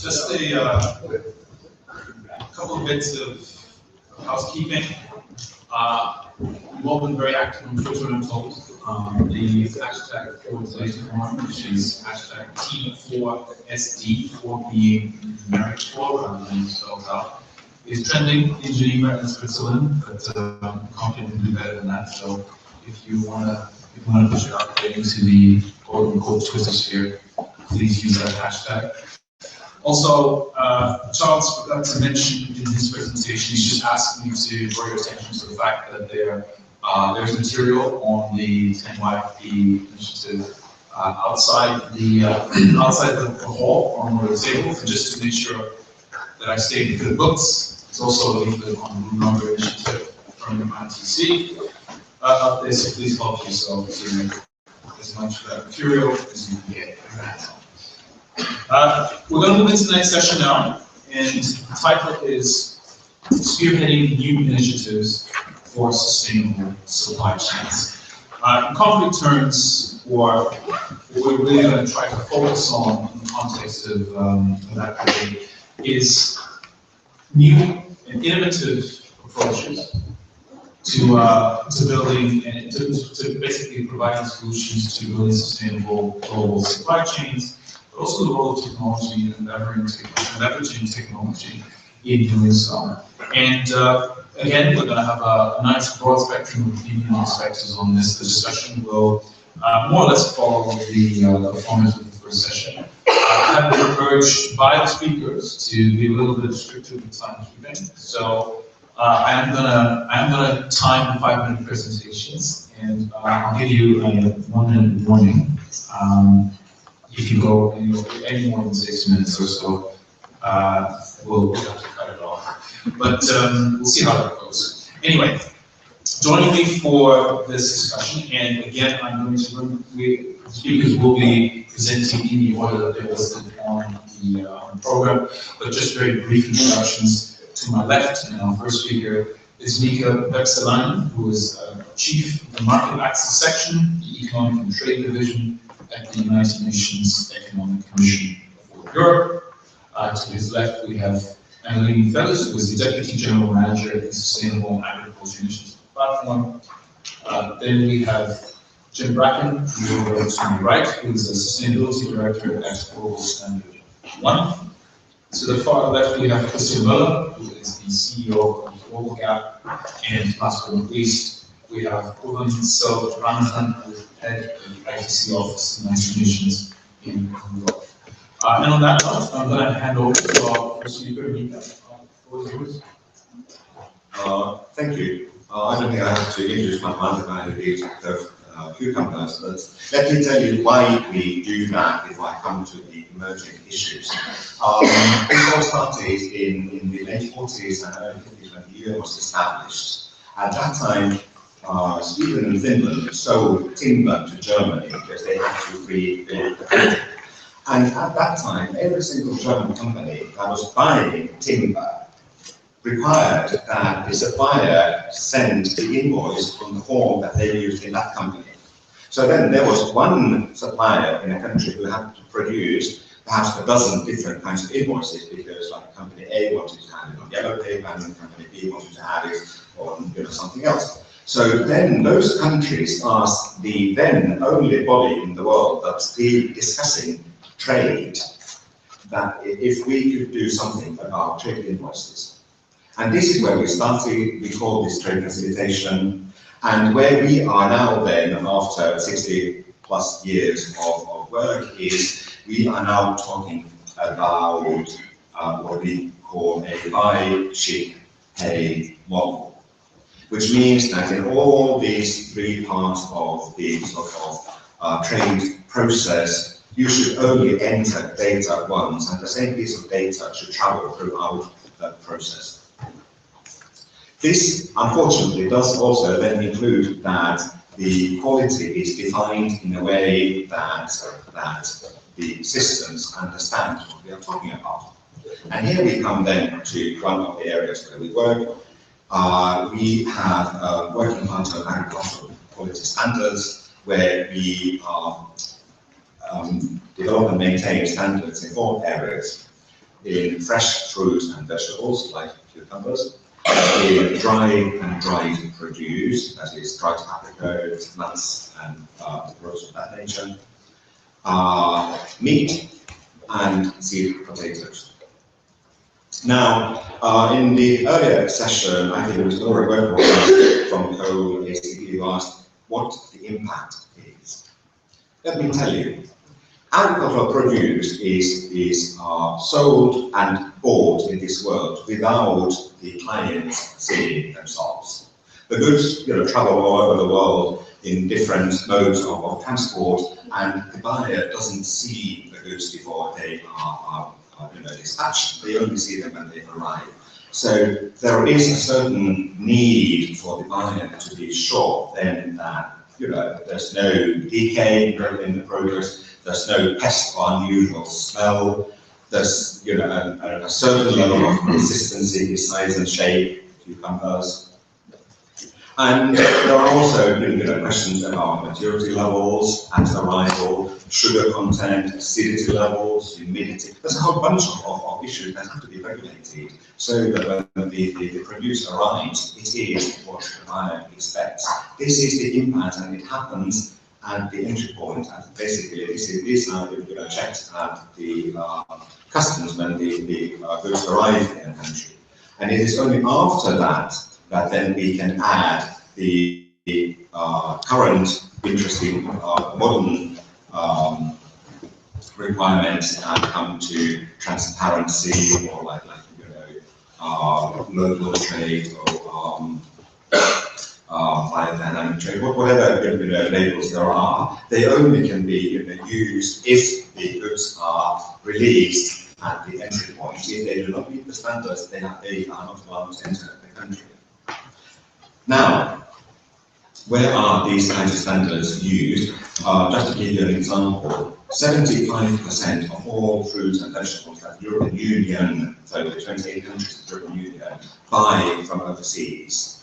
Just a couple of bits of housekeeping. You've all been very active on Twitter, I'm told. The hashtag for today's forum, which is hashtag T4SD, for being numeric for rather than spelled out, is trending in Geneva and Switzerland, but I'm confident we can do better than that. So if you want to push it out into the quote-unquote Twitter sphere, please use that hashtag. Also, Charles forgot to mention in his presentation, he just asked me to draw your attention to the fact that there's material on the 10YP initiative outside the hall on one of the tables, and just to make sure that I stayed in good books. There's also a leaflet on the Blue Number initiative from the ITC up there, so please help yourself to make as much of that material as you can get. We're going to move into the next session now, and the title is Spearheading New Initiatives for Sustainable Supply Chains. In concrete terms, or what we're really going to try to focus on in the context of that today is new and innovative approaches to building and to basically providing solutions to building sustainable global supply chains. Also the role of technology and leveraging technology in doing so. And again, we're going to have a nice broad spectrum of opinion and perspectives on this. The discussion will more or less follow the format of the first session. I have been urged by the speakers to be a little bit stricter with timekeeping. So I am gonna time the 5-minute presentations, and I'll give you a 1-minute warning. If you go any more than 6 minutes or so, we'll have to cut it off. But we'll see how that goes. Anyway, joining me for this discussion, and again, I'm going to the speakers will be presenting in the order that they're listed on the program, but just very brief introductions. To my left, and our first speaker is Mika Bekselainen, who is Chief of the Market Access Section, the Economic and Trade Division at the United Nations Economic Commission for Europe. To his left, we have Annalene Fellis, who is the Deputy General Manager at the Sustainable Agriculture Initiative Platform. Then we have Jim Bracken, who is to my right, who is the Sustainability Director at Global Standard 1. To the far left, we have Christian Müller, who is the CEO of Global Gap. And last but not least, we have Uvan Selvaramatan, who is head of the ITC office in the United Nations in New York. And on that note, I'm going to hand over to our first speaker, Mika. Thank you. I don't think I have to introduce my undergraduate cucumbers, but let me tell you why we do that if I come to the emerging issues. This all started in the late 40s and early 50s when the EU was established. At that time, Sweden and Finland sold timber to Germany because they had to rebuild the country. And at that time, every single German company that was buying timber required that the supplier send the invoice on the form that they used in that company. So then there was one supplier in a country who had to produce perhaps a dozen different kinds of invoices because like company A wanted to have it on yellow paper and company B wanted to have it on something else. So then those countries asked the then only body in the world that's still discussing trade that if we could do something about trade invoices. And this is where we started. We call this trade facilitation. And where we are now then, after 60 plus years of work, is we are now talking about what we call a buy, ship, pay model, which means that in all these three parts of the sort of trade process, you should only enter data once, and the same piece of data should travel throughout that process. This, unfortunately, does also then include that the quality is defined in a way that the systems understand what we are talking about. And here we come then to one of the areas where we work. We have working under agricultural quality standards, where we develop and maintain standards in 4 areas. in fresh fruits and vegetables like cucumbers, in dry and dried produce, that is dried apricots, nuts, and products of that nature, meat, and seed potatoes. Now, in the earlier session, I think there was Laura from Co-ACD who asked what the impact is. Let me tell you, agricultural produce is sold and bought in this world without the clients seeing themselves. The goods travel all over the world in different modes of transport, and the buyer doesn't see the goods before they are dispatched. They only see them when they arrive. So there is a certain need for the buyer to be sure then that there's no decay in the produce, there's no pest or unusual smell, there's a certain level of consistency in size and shape, cucumbers. And there are also questions about maturity levels at arrival, sugar content, acidity levels, humidity. There's a whole bunch of issues that have to be regulated so that when the produce arrives, it is what the buyer expects. This is the impact, and it happens at the entry point. And basically, these are checked at the customs when the goods arrive in the country. And it is only after that that then we can add the current interesting modern requirements that come to transparency or local trade or biodynamic trade, whatever labels there are. They only can be used if the goods are released at the entry point. If they do not meet the standards, they are not allowed to enter the country. Now, where are these kinds of standards used? Just to give you an example, 75% of all fruits and vegetables that the European Union, so the 28 countries of the European Union, buy from overseas,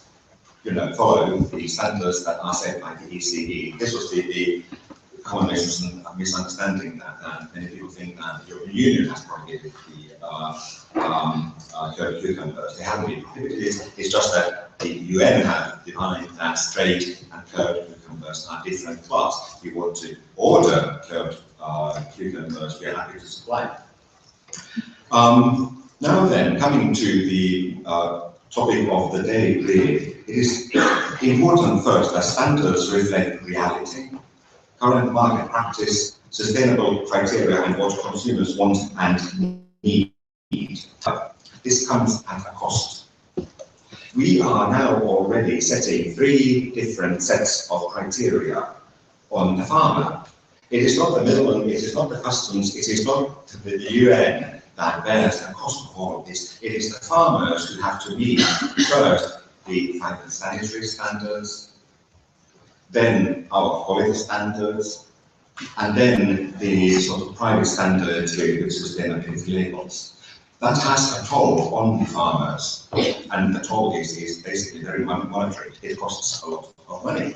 follow the standards that are set by the ECE. This was the common misunderstanding that many people think that the European Union has prohibited the cucumbers. They haven't been prohibited. It's just that the UN have defined that straight and curved cucumbers are different, but if you want to order curved cucumbers, we are happy to supply. Now then, coming to the topic of the day, really, it is important first that standards reflect reality, current market practice, sustainable criteria, and what consumers want and need. This comes at a cost. We are now already setting 3 different sets of criteria on the farmer. It is not the middleman, it is not the customs, it is not the UN that bears the cost of all of this. It is the farmers who have to meet first the sanitary standards, then our quality standards, and then the sort of private standards with sustainability labels. That has a toll on the farmers, and the toll is basically very monetary. It costs a lot of money.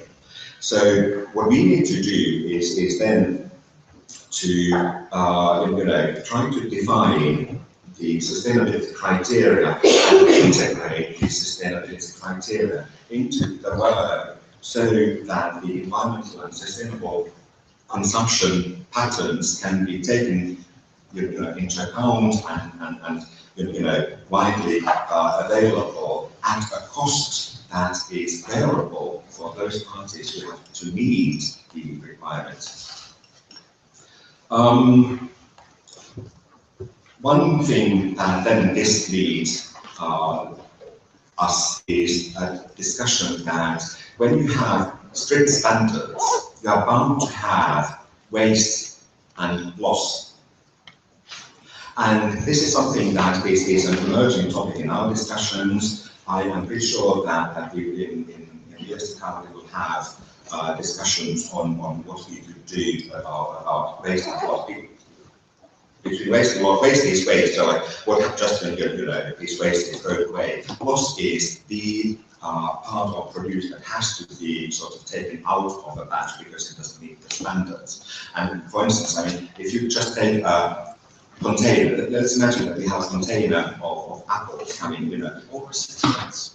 So what we need to do is then to try to define the sustainability criteria and integrate the sustainability criteria into the work so that the environmental and sustainable consumption patterns can be taken into account and widely available at a cost that is bearable for those parties who have to meet the requirements. One thing that then this leads us is a discussion that when you have strict standards, you are bound to have waste and loss. And this is something that is an emerging topic in our discussions. I am pretty sure that we, in years to come, we will have discussions on what we could do about waste and loss. Between waste and loss, waste is waste, so what just when this waste is thrown away. Loss is the part of produce that has to be sort of taken out of the batch because it doesn't meet the standards. And for instance, I mean, if you just take container, let's imagine that we have a container of apples coming, over 6 months.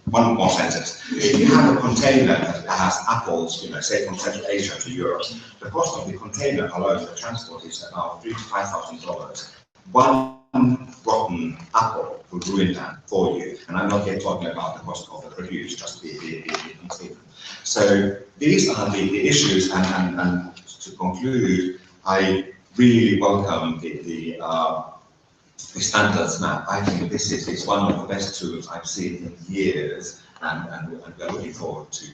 One more sentence. If you have a container that has apples, say from Central Asia to Europe, the cost of the container alone, the transport is about $3,000 to $5,000. One rotten apple will ruin that for you. And I'm not yet talking about the cost of the produce, just the container. So these are the issues, and to conclude, I really welcome the standards map. I think this is one of the best tools I've seen in years, and we're looking forward to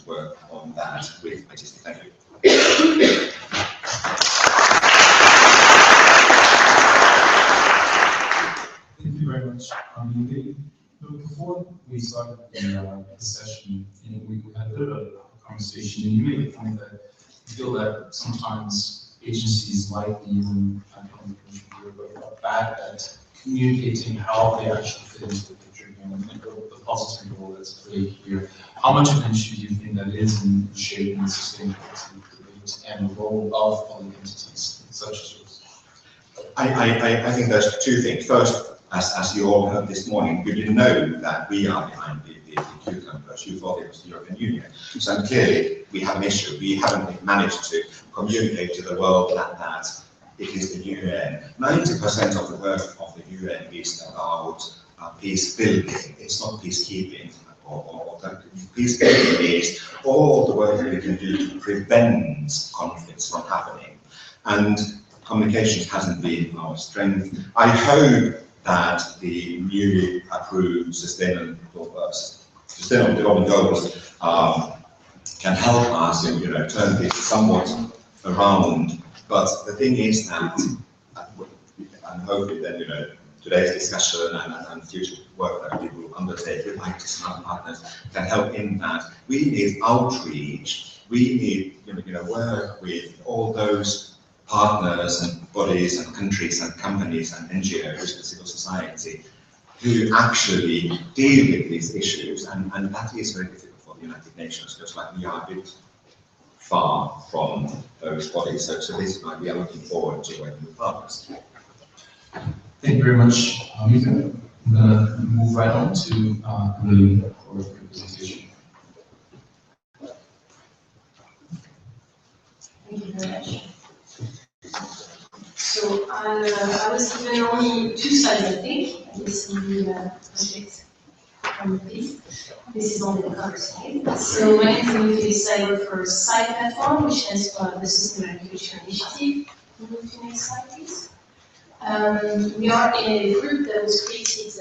work on that with ITC. Thank you. Thank you very much. Before we started the session, we had a bit of a conversation, and you made the point that you feel that sometimes agencies like the UN are bad at communicating how they actually fit into the picture and the positive role that's played here. How much of an issue do you think that is in shaping sustainability debate and the role of public entities such as yours? I think there's two things. First, as you all heard this morning, we didn't know that we are behind the cucumbers. You thought it was the European Union. So clearly, we have an issue. We haven't managed to communicate to the world that it is the UN. 90% of the work of the UN is about peace building. It's not peacekeeping. Or peacekeeping is all the work that we can do to prevent conflicts from happening. And communication hasn't been our strength. I hope that the newly approved Sustainable Development Goals can help us in turn this somewhat around. But the thing is that, and hopefully then today's discussion and future work that we will undertake with ITIS and other partners can help in that. We need outreach. We need work with all those partners and bodies and countries and companies and NGOs and civil society who actually deal with these issues, and that is very difficult for the United Nations, just like we are a bit far from those bodies. So this is why we are looking forward to working with partners. Thank you very much, Mika. I'm going to move right on to Lily for your presentation. Thank you very much. So I was given only 2 slides, I think. This is the project from the piece. This is only the cover slide. So my name is Lily. I work for SCI platform, which stands for the Sustainable Agriculture Initiative. Move to the next slide, please. We are a group that was created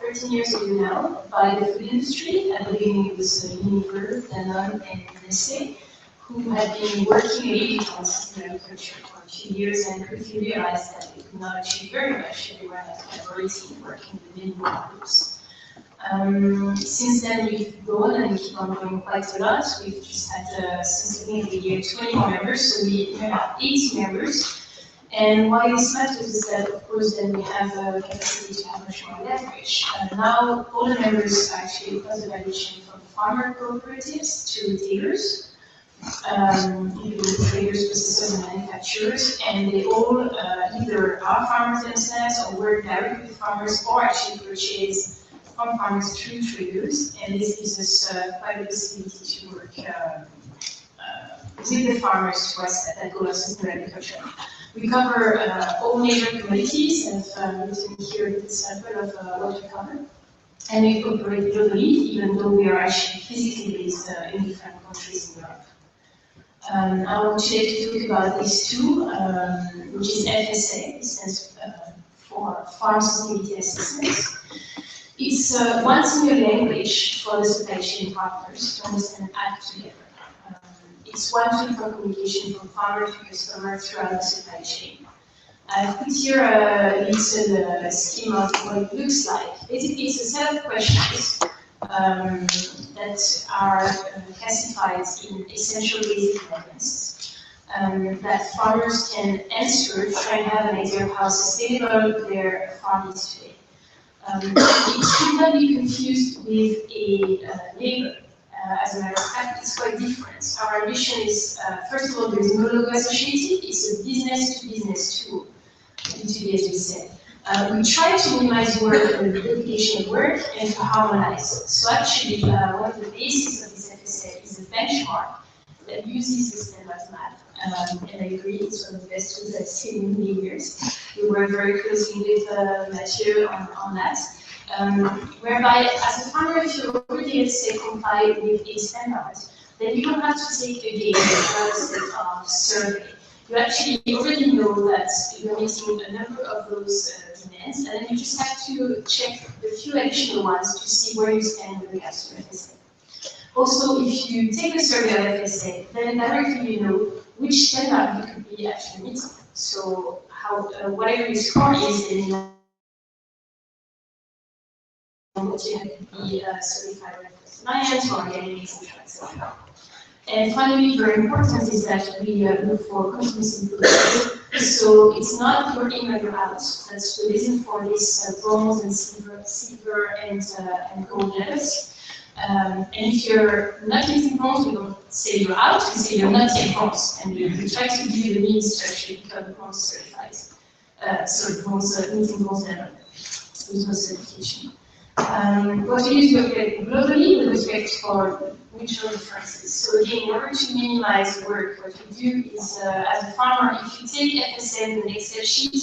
13 years ago now by the food industry. At the beginning it was Unilever, Danone, and Nestlé, who had been working really on sustainable agriculture for a few years and quickly realized that they could not achieve very much. Everyone had collaborating, working with many groups. Since then we've grown and we keep on growing quite a lot. We've just had, since the beginning of the year, 20 more members, so we have 80 members. And why this matters is that, of course, then we have a capacity to have much more leverage. Now, all the members are actually across the value chain, from farmer cooperatives to retailers, traders, processors, and manufacturers, and they all either are farmers themselves or work directly with farmers, or actually purchase from farmers through traders. And this gives us quite a possibility to work with the farmers to us that goal of sustainable agriculture. We cover all major commodities, and written here in this sample of what we cover. And we operate globally, even though we are actually physically based in different countries in Europe. I want today to talk about these two, which is FSA, it stands for Farm Sustainability Assessment. It's one single language for the supply chain partners to understand and act together. It's one tool for communication from farmer to customer throughout the supply chain. I've put here a little scheme of what it looks like. Basically, it's a set of questions that are classified in essential basic elements that farmers can answer to try and have an idea of how sustainable their farm is today. It should not be confused with a label. As a matter of fact, it's quite different. Our ambition is, first of all, there is no logo associated. It's a business-to-business tool. B2B, as we said. We try to minimize work and the duplication of work and to harmonize. So actually, one of the bases of this FSA is a benchmark that uses the standard map. And I agree, it's one of the best tools I've seen in many years. We work very closely with Mathieu on that. Whereby, as a farmer, if you already, let's say, comply with a standard, then you don't have to take again a set of survey. You actually already know that you're meeting a number of those demands, and then you just have to check the few additional ones to see where you stand with regards to FSA. Also, if you take the survey of FSA, then directly you know which standard you could be actually meeting. So, whatever your score is, then you know what you have to be certified with compliance or getting, etc. And finally, very important is that we look for continuous improvement. So it's not your in or your out. That's the reason for this bronze and silver and gold levels. And if you're not getting bronze, we don't say you're out, we say you're not yet bronze. And we try to give you the means to actually become bronze certified. Meeting bronze level with no certification. What we use globally with respect for regional differences. So again, in order to minimize work, what we do is, as a farmer, if you take FSA and an Excel sheet,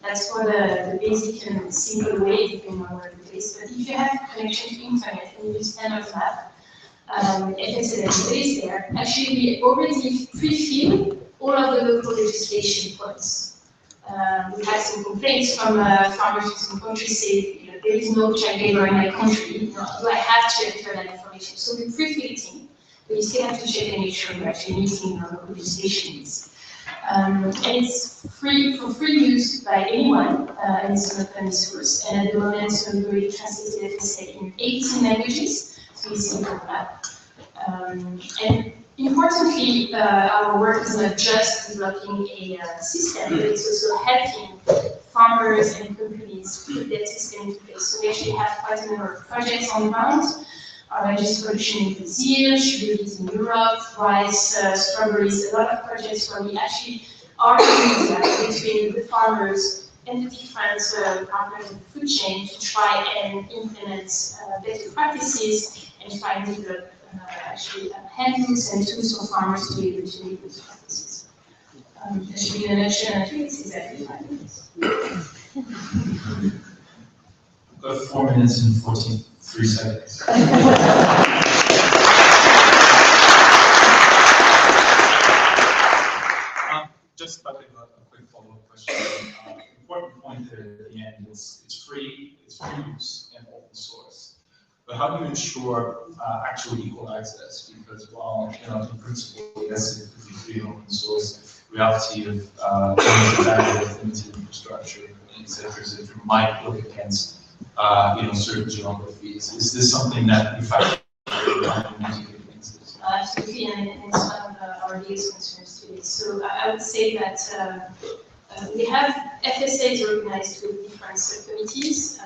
that's for the basic and simple way, depending on where you're based. But if you have connection to internet and you use standard map, FSA that is there, actually we already pre-fill all of the local legislation points. We had some complaints from farmers in some countries saying, there is no child labor in my country, do I have to enter that information? So we pre-fill it in, but you still have to check and make sure you're actually meeting your local legislation needs. And it's free for free use by anyone, and it's an open source. And at the moment, we've already translated FSA in 18 languages, so it's in that. And importantly, our work is not just developing a system, but it's also helping farmers and companies put that system into place. So we actually have quite a number of projects on the ground. Just production in Brazil, sugar beets in Europe, rice, strawberries, a lot of projects where we actually are doing that between the farmers and the different partners in the food chain to try and implement better practices and try and develop actually handbooks and tools for farmers to be able to make those practices. That should be in a nutshell, and I think it's exactly 5 minutes. We've got 4 minutes and 43 seconds. Just a quick follow-up question. Important point there at the end is it's free use and open source. But how do you ensure actual equal access? Because while in principle, yes, it could be free and open source, reality of limited infrastructure, etc., might look against certain geographies. Is this something that you factor against this? Absolutely, and it's one of our biggest concerns today. So I would say that we have FSAs organized with different subcommittees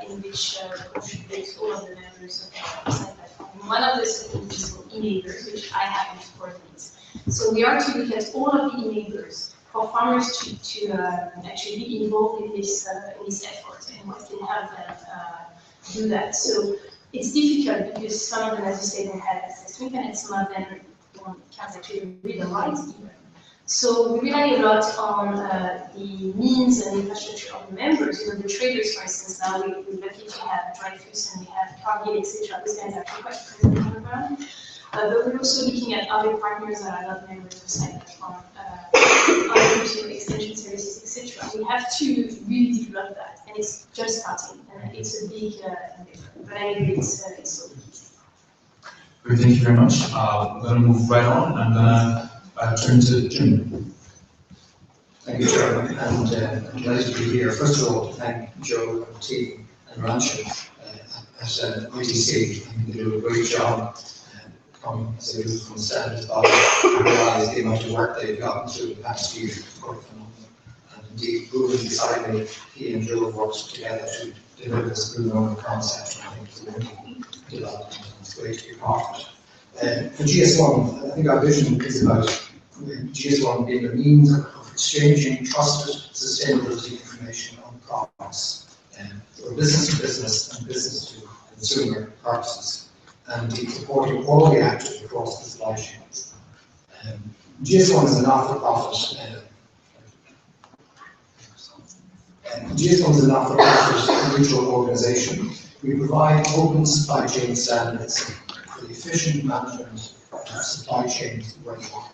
in which contribute all of the members of the platform. One of the subcommittees is called enablers, which I happen to coordinate. So we are to look at all of the enablers for farmers to actually be involved in this effort and what can help them do that. So it's difficult because some of them, as you say, don't have access to internet, some of them can't actually read or write even. So we rely a lot on the means and infrastructure of the members. The traders, for instance, now we're lucky to have Dreyfus and we have Cargill, etc. Those guys are quite present on the ground. But we're also looking at other partners that are not members of Site Platform, other extension services, etc. We have to really develop that, and it's just starting, and it's a big endeavor. But I agree, it's so big. Great, thank you very much. I'm going to move right on. I'm going to turn to Jim. Thank you, Chairman, and I'm delighted to be here. First of all, to thank Joe and the team and Rancho at ITC. I think they do a great job coming as they do from the standards body. I realise the amount of work they've gotten through the past year is quite phenomenal. And indeed, Ruben beside me, he and Joe have worked together to deliver this blue owner concept. I think it's a really development, and it's great to be part of it. For GS1, I think our vision is about GS1 being a means of exchanging trusted sustainability information on products for business to business and business to consumer purposes, and supporting all the actors across the supply chains. GS1 is a not-for-profit neutral organisation. We provide open supply chain standards for the efficient management of supply chains worldwide.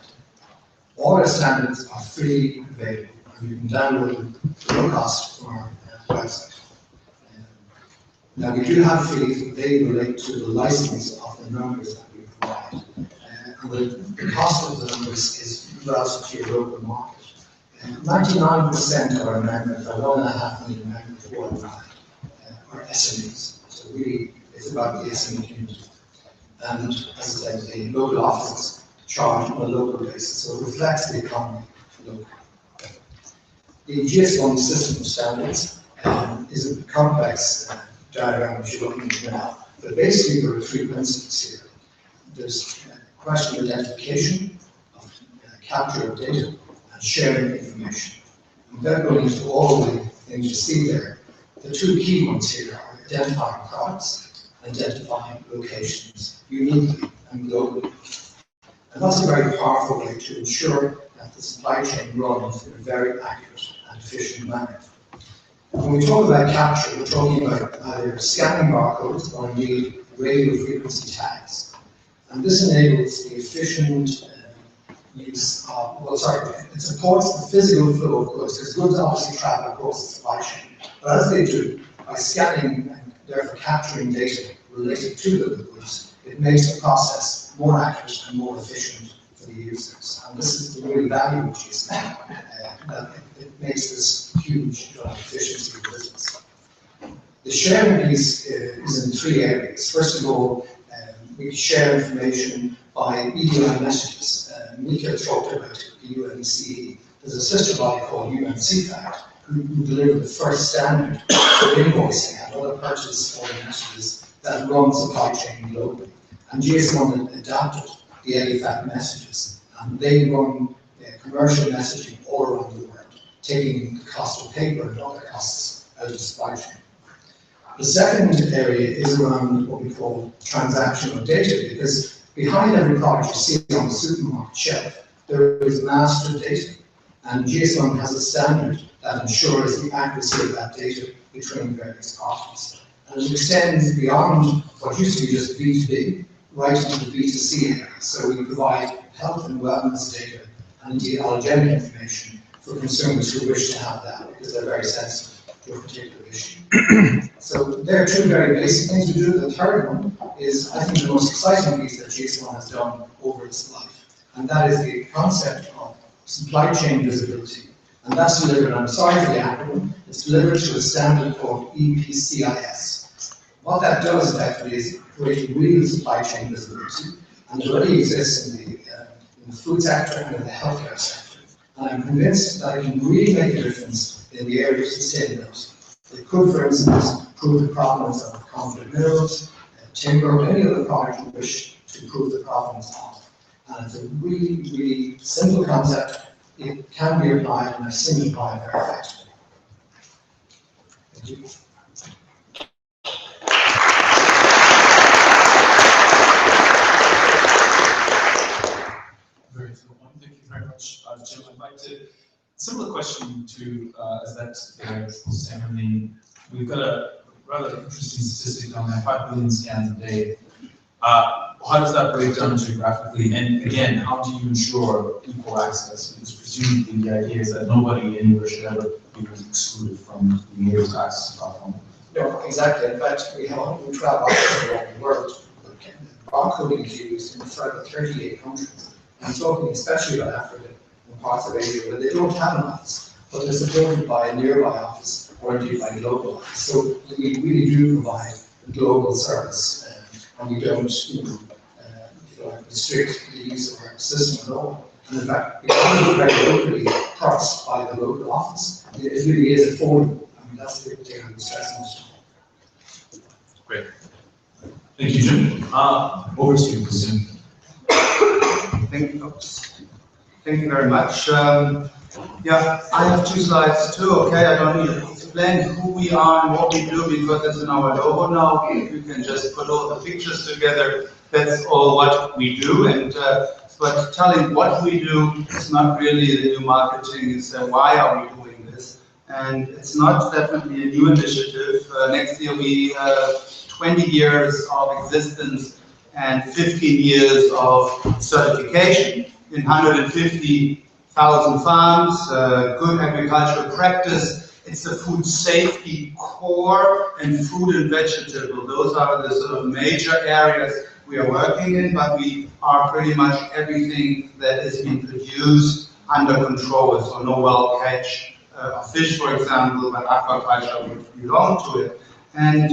All our standards are freely available, and you can download them for no cost from our website. Now, we do have fees, but they relate to the license of the numbers that we provide. And the cost of the numbers is relative to your local market. 99% of our members, our 1.5 million members worldwide, are SMEs. So really, it's about the SME community. And as I said, the local offices charge on a local basis, so it reflects the economy locally. The GS1 system of standards is a complex diagram which you're looking at now, but basically there are 3 principles here. There's question identification, of capture of data, and sharing information. And without going into all the things you see there, the 2 key ones here are identifying products, identifying locations uniquely and globally. And that's a very powerful way to ensure that the supply chain runs in a very accurate and efficient manner. When we talk about capture, we're talking about either scanning barcodes or indeed radio frequency tags. And this enables the efficient use of, it supports the physical flow of goods, because goods obviously travel across the supply chain. But as they do, by scanning and therefore capturing data related to the goods, it makes the process more accurate and more efficient for the users. And this is the real value of GSM. It makes this huge efficiency of business. The sharing piece is in 3 areas. First of all, we share information by EDI messages. Mika talked about the UNCE. There's a sister body called UNCFACT who delivered the first standard for invoicing and other purchase order messages that run supply chain globally. And GS1 adapted the EDIFACT messages, and they run commercial messaging all around the world, taking the cost of paper and other costs out of the supply chain. The second area is around what we call transactional data, because behind every product you see on the supermarket shelf, there is master data, and GS1 has a standard that ensures the accuracy of that data between various parties. And it extends beyond what used to be just B2B, right into the B2C area. So we provide health and wellness data and indeed allergenic information for consumers who wish to have that, because they're very sensitive to a particular issue. So there are 2 very basic things to do. The third one is, I think, the most exciting piece that GS1 has done over its life, and that is the concept of supply chain visibility. And that's delivered, I'm sorry for the acronym, it's delivered to a standard called EPCIS. What that does effectively is create real supply chain visibility, and it already exists in the food sector and in the healthcare sector. And I'm convinced that it can really make a difference in the area of sustainability. It could, for instance, prove the provenance of conflict minerals, timber, or any other product you wish to prove the provenance of. And it's a really, really simple concept. It can be applied, and I've seen it applied very effectively. Thank you. Very good one. Thank you very much, Jim. I'd like to similar question to as that Sam. I mean, we've got a rather interesting statistic on that: 5 billion scans a day. How does that break down geographically? And again, how do you ensure equal access? Because presumably the idea is that nobody anywhere should ever be excluded from being able to access the platform. No, exactly. In fact, we have 112 offices around the world. Barcoding is used in further 38 countries. I'm talking especially about Africa and parts of Asia where they don't have an office, but they're supported by a nearby office or indeed by a global office. So we really do provide a global service, and we don't restrict the use of our system at all. And in fact, because we're very locally priced by the local office, it really is affordable. I mean, that's the thing I'm stressing. Great. Thank you, Jim. Over to you, Jim. Thank you very much. Yeah, I have 2 slides too, okay? I don't need to explain who we are and what we do because it's in our logo now. You can just put all the pictures together. That's all what we do. But telling what we do is not really the new marketing. It's why are we doing this? And it's not definitely a new initiative. Next year we have 20 years of existence and 15 years of certification in 150,000 farms, good agricultural practice. It's the food safety core and fruit and vegetable. Those are the sort of major areas we are working in, but we are pretty much everything that is being produced under control. So no wild catch of fish, for example, but aquaculture would belong to it. And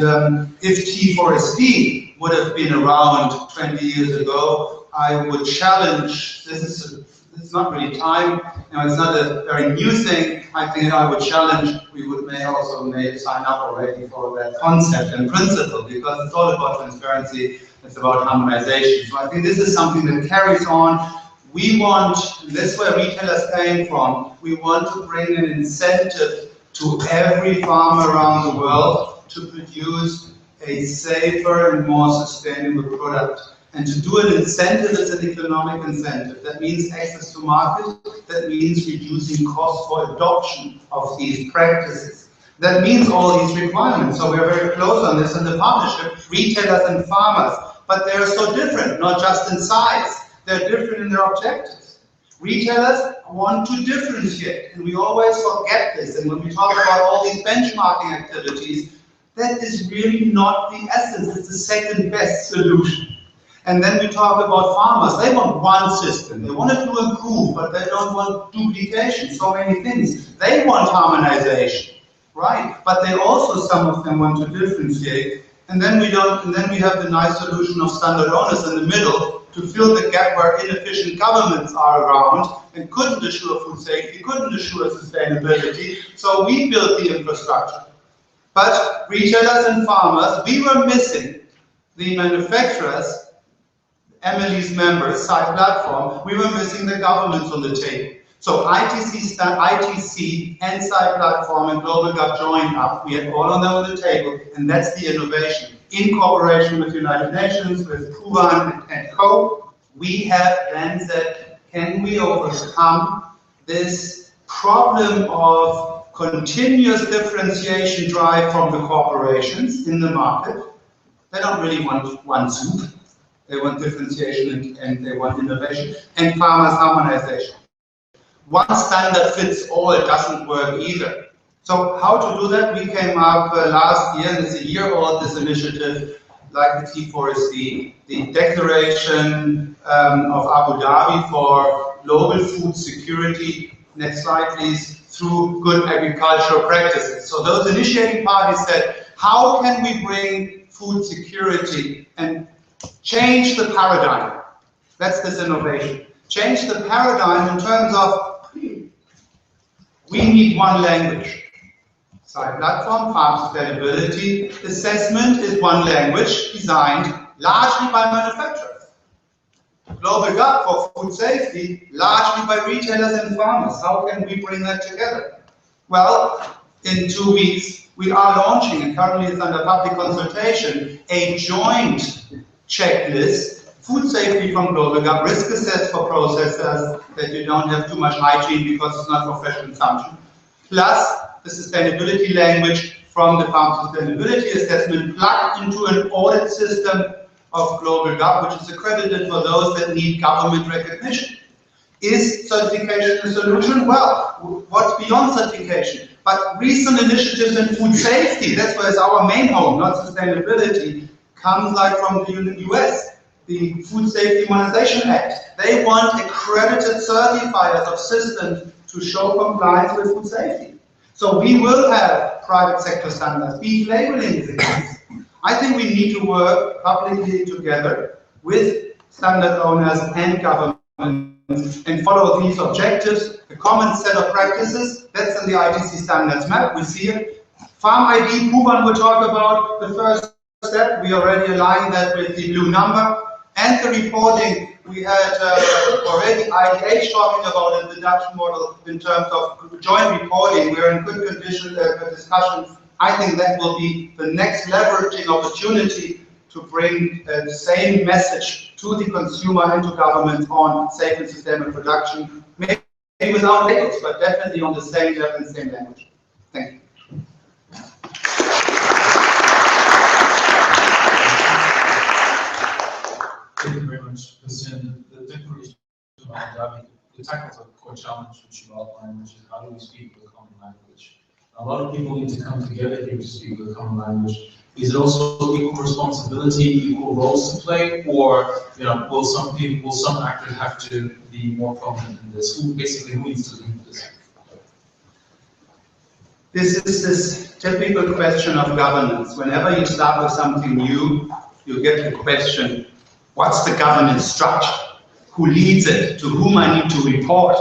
if T4SD would have been around 20 years ago, I would challenge, it's not really time, it's not a very new thing. I think I would challenge, we may also sign up already for that concept and principle, because it's all about transparency, it's about harmonization. So I think this is something that carries on. We want, and that's where retailers came from, we want to bring an incentive to every farmer around the world to produce a safer and more sustainable product. And to do an incentive is an economic incentive. That means access to market, that means reducing costs for adoption of these practices. That means all these requirements. So we're very close on this in the partnership, retailers and farmers. But they're so different, not just in size, they're different in their objectives. Retailers want to differentiate, and we always forget this. And when we talk about all these benchmarking activities, that is really not the essence, it's the second best solution. And then we talk about farmers, they want one system, they want it to improve, but they don't want duplication, so many things. They want harmonization, right? But they also, some of them want to differentiate, and then we have the nice solution of standard owners in the middle to fill the gap where inefficient governments are around and couldn't assure food safety, couldn't assure sustainability, so we built the infrastructure. But retailers and farmers, we were missing the manufacturers, Emily's members, side platform, we were missing the governments on the table. So ITC and side platform and Global GAP joined up. We had all of them on the table, and that's the innovation. In cooperation with United Nations, with Kuban and Co, we have then said, can we overcome this problem of continuous differentiation drive from the corporations in the market? They don't really want one soup. They want differentiation and they want innovation. And farmers' harmonization. One standard fits all doesn't work either. So how to do that? We came up last year, and it's a year old, this initiative, like the T4SD, the Declaration of Abu Dhabi for global food security. Next slide, please. Through good agricultural practices. So those initiating parties said, how can we bring food security and change the paradigm? That's this innovation. Change the paradigm in terms of, we need one language. Side platform, farm sustainability assessment is one language designed largely by manufacturers. Global GAP for food safety, largely by retailers and farmers. How can we bring that together? Well, in 2 weeks, we are launching, and currently it's under public consultation, a joint checklist, food safety from Global GAP, risk assessed for processors, that you don't have too much hygiene because it's not for fresh consumption, plus the sustainability language from the farm sustainability assessment plugged into an audit system of Global GAP, which is accredited for those that need government recognition. Is certification a solution? Well, what's beyond certification? But recent initiatives in food safety, that's where it's our main home, not sustainability, comes like from the US, the Food Safety Modernization Act. They want accredited certifiers of systems to show compliance with food safety. So we will have private sector standards. Beef labeling is a case. I think we need to work publicly together with standard owners and governments and follow these objectives, a common set of practices. That's in the ITC standards map, we see it. Farm ID, Kuban will talk about the first step. We already aligned that with the blue number. And the reporting, We had already IDH talking about the Dutch model in terms of joint reporting. We're in good condition discussions. I think that will be the next leveraging opportunity to bring the same message to the consumer and to government on safe and sustainable production. Maybe without labels, but definitely on the same level and same language. Thank you. Thank you very much, Christian. The declaration of Abu Dhabi, it tackles a core challenge which you outlined, which is how do we speak with a common language? A lot of people need to come together here to speak with a common language. Is it also equal responsibility, equal roles to play, or will some actors have to be more prominent in this? Who needs to lead this? This is this typical question of governance. Whenever you start with something new, you get the question, what's the governance structure? Who leads it? To whom I need to report?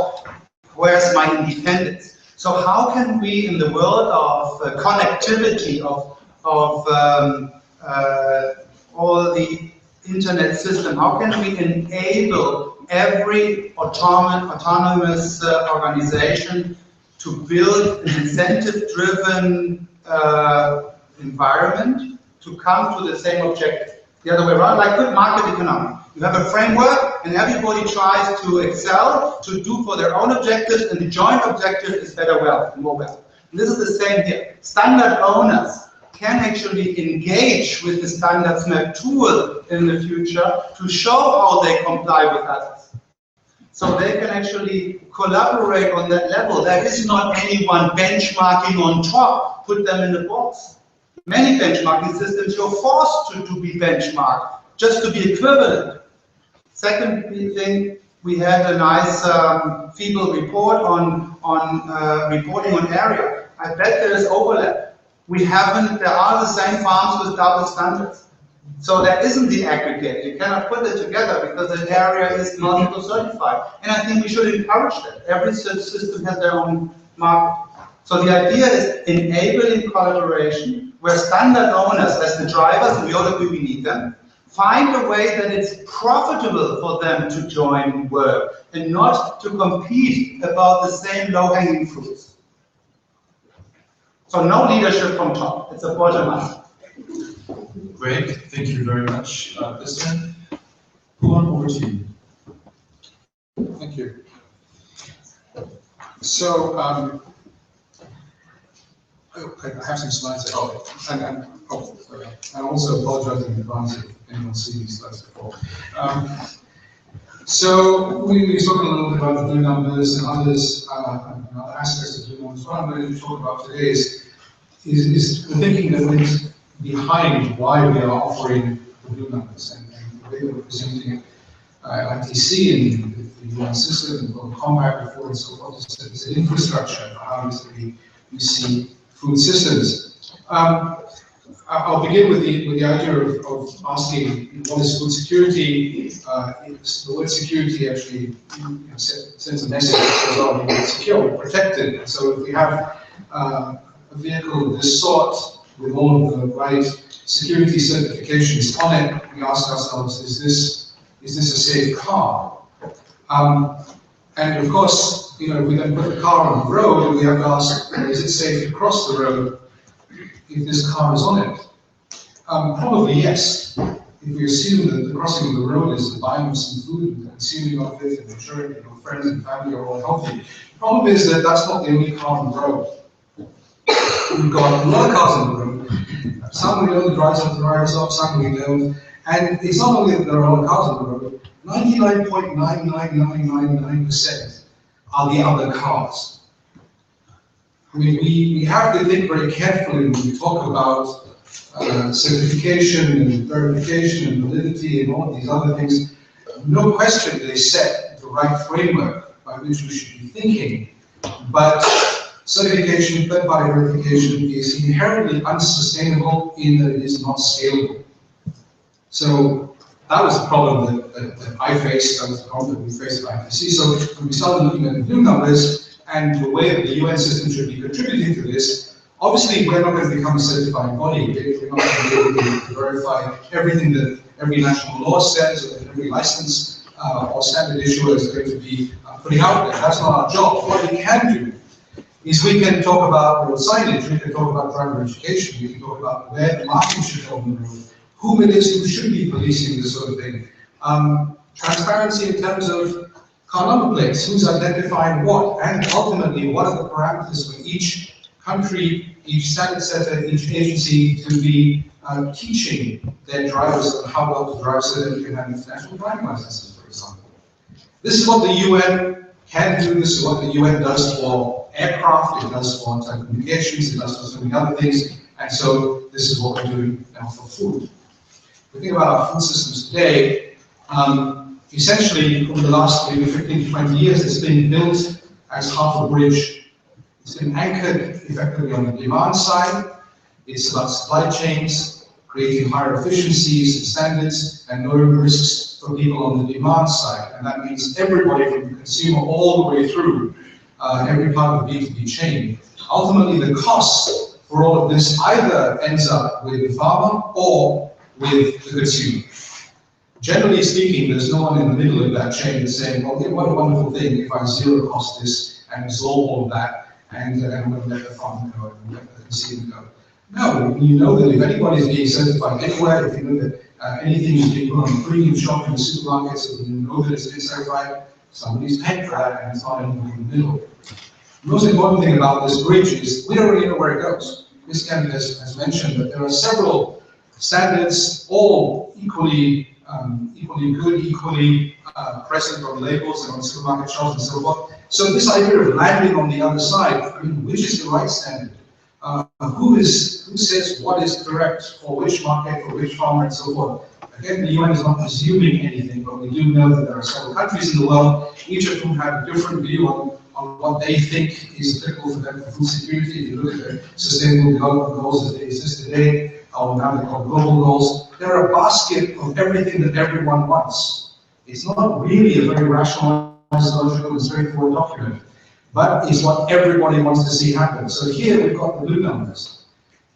Where's my independence? So how can we, in the world of connectivity, of all the internet system, how can we enable every autonomous organization to build an incentive-driven environment to come to the same objective? The other way around, like good market economics. You have a framework and everybody tries to excel, to do for their own objectives, and the joint objective is better wealth, more wealth. And this is the same here. Standard owners can actually engage with the standards map tool in the future to show how they comply with others. So they can actually collaborate on that level. There is not anyone benchmarking on top, put them in the box. Many benchmarking systems, you're forced to be benchmarked, just to be equivalent. Second thing, we had a nice feeble report on reporting on area. I bet there is overlap. There are the same farms with double standards. So there isn't the aggregate. You cannot put it together because an area is multiple certified. And I think we should encourage that. Every system has their own market. So the idea is enabling collaboration where standard owners, as the drivers, and we all agree we need them, find a way that it's profitable for them to join work and not to compete about the same low-hanging fruits. So no leadership from top, it's a bottom-up. Great, thank you very much, Christian. Juan, over to you. Thank you. So, I have some slides. And also apologize in advance if anyone sees these slides before. So we've spoken a little bit about the blue numbers and others, and other aspects of blue numbers. What I'm going to talk about today is the thinking that went behind why we are offering the blue numbers and the way that we're presenting ITC and the UN system and the compact before and so forth. It's an infrastructure for how we see food systems. I'll begin with the idea of asking what is food security. The word security actually sends a message that well, we're secure, we're protected. And so if we have a vehicle of this sort with all of the right security certifications on it, we ask ourselves, is this a safe car? And of course, if we then put the car on the road, we have to ask, is it safe to cross the road if this car is on it? Probably yes. If we assume that the crossing of the road is buying some food and consuming of it and ensuring that your friends and family are all healthy, the problem is that that's not the only car on the road. We've got a lot of cars on the road. Some we know the drivers of, some we don't. And it's not only that there are a lot of cars on the road, 99.99999% are the other cars. I mean, we have to think very carefully when we talk about certification and verification and validity and all of these other things. No question they set the right framework by which we should be thinking, but certification, third-party verification is inherently unsustainable in that it is not scalable. So that was the problem that I faced, that was the problem that we faced at ITC. So when we started looking at the blue numbers and the way that the UN system should be contributing to this, obviously we're not going to become a certifying body. We're not going to be able to verify everything that every national law says or that every license or standard issuer is going to be putting out there. That's not our job. What we can do is we can talk about road signage, we can talk about driver education, we can talk about where the marking should go on the road, whom it is who should be policing this sort of thing. Transparency in terms of car number plates, who's identifying what, and ultimately what are the parameters for each country, each standard setter, each agency to be teaching their drivers on how well to drive so that we can have international driving licenses, for example. This is what the UN can do, this is what the UN does for aircraft, it does for telecommunications, it does for so many other things, and so this is what we're doing now for food. If we think about our food systems today, essentially over the last maybe 15 to 20 years, it's been built as half a bridge. It's been anchored effectively on the demand side. It's about supply chains, creating higher efficiencies and standards, and lowering risks for people on the demand side. And that means everybody from the consumer all the way through every part of the B2B chain. Ultimately, the cost for all of this either ends up with the farmer or with the consumer. Generally speaking, there's no one in the middle of that chain that's saying, well, what a wonderful thing if I zero cost this and absorb all of that, and I'm going to let the farmer go and let the consumer go. No, you know that if anybody is being certified anywhere, if you know that anything is being put on a premium shop in the supermarkets, so you know that it's been certified, somebody's paying for that, and it's not anybody in the middle. The most important thing about this bridge is we don't really know where it goes. This candidate has mentioned that there are several standards, all equally good, equally present on labels and on supermarket shelves and so forth. So this idea of landing on the other side, I mean, which is the right standard? Who says what is correct for which market, for which farmer, and so forth? Again, the UN is not assuming anything, but we do know that there are several countries in the world, each of whom have a different view on what they think is applicable for them for food security. If you look at the Sustainable Development Goals as they exist today, or now they're called global goals, they're a basket of everything that everyone wants. It's not really a very rationalized, logical, and straightforward document, but it's what everybody wants to see happen. So here we've got the blue numbers.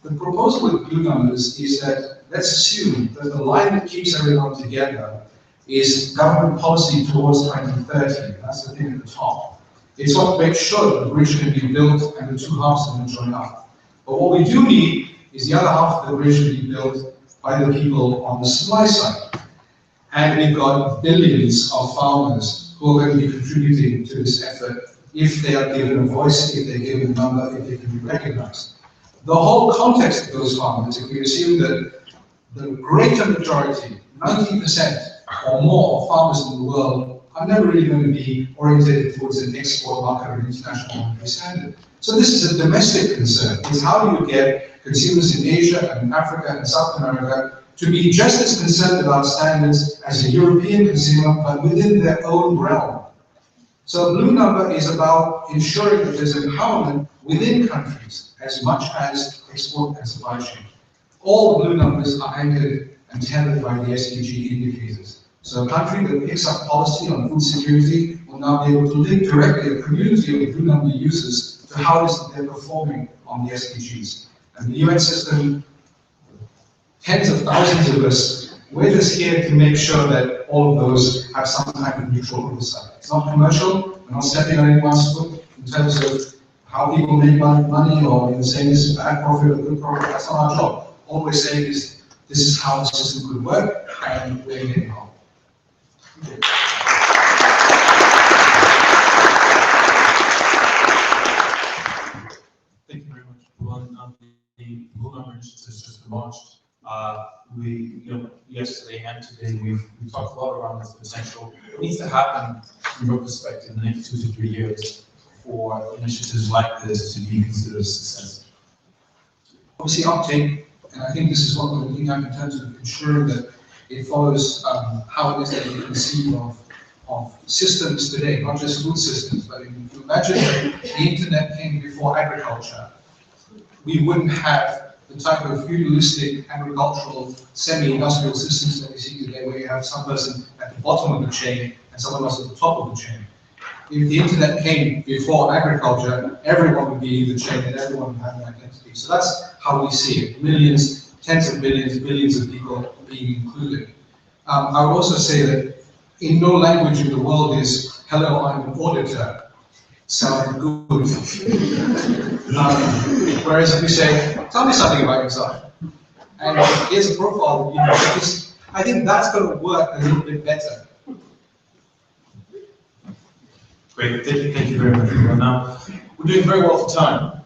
The proposal with blue numbers is that let's assume that the line that keeps everyone together is government policy towards 2030. That's the thing at the top. It's what makes sure that the bridge can be built and the two halves can join up. But what we do need is the other half of the bridge to be built by the people on the supply side. And we've got billions of farmers who are going to be contributing to this effort if they are given a voice, if they're given a number, if they can be recognized. The whole context of those farmers, if we assume that the greater majority, 90% or more of farmers in the world are never really going to be oriented towards an export market or an international monetary standard. So this is a domestic concern, is how do you get consumers in Asia and Africa and South America to be just as concerned about standards as a European consumer, but within their own realm. So blue number is about ensuring that there's empowerment within countries as much as export and supply chain. All blue numbers are anchored and tethered by the SDG indicators. So a country that picks up policy on food security will now be able to link directly a community of blue number users to how it is that they're performing on the SDGs. And the UN system, tens of thousands of us, we're just here to make sure that all of those have some type of neutral oversight. It's not commercial, we're not stepping on anyone's foot in terms of how people make money or saying this is bad profit or good profit. That's not our job. All we're saying is this is how the system could work, and we're getting on. Okay. Thank you very much. Well, the blue number initiative has just been launched. Yesterday and today we talked a lot around this potential. What needs to happen from your perspective in the next 2 to 3 years for initiatives like this to be considered a success? Obviously uptake, and I think this is what we're looking at in terms of ensuring that it follows how it is that we conceive of systems today, not just food systems, but if you imagine that the internet came before agriculture, we wouldn't have the type of feudalistic agricultural semi-industrial systems that we see today, where you have some person at the bottom of the chain and someone else at the top of the chain. If the internet came before agriculture, everyone would be in the chain and everyone would have an identity. So that's how we see it. Millions, tens of millions, billions of people being included. I would also say that in no language in the world is, hello, I'm an auditor, sound good. Whereas if you say, tell me something about yourself, and here's a profile, you know, I think that's going to work a little bit better. Great, thank you very much. Well, now, we're doing very well for time.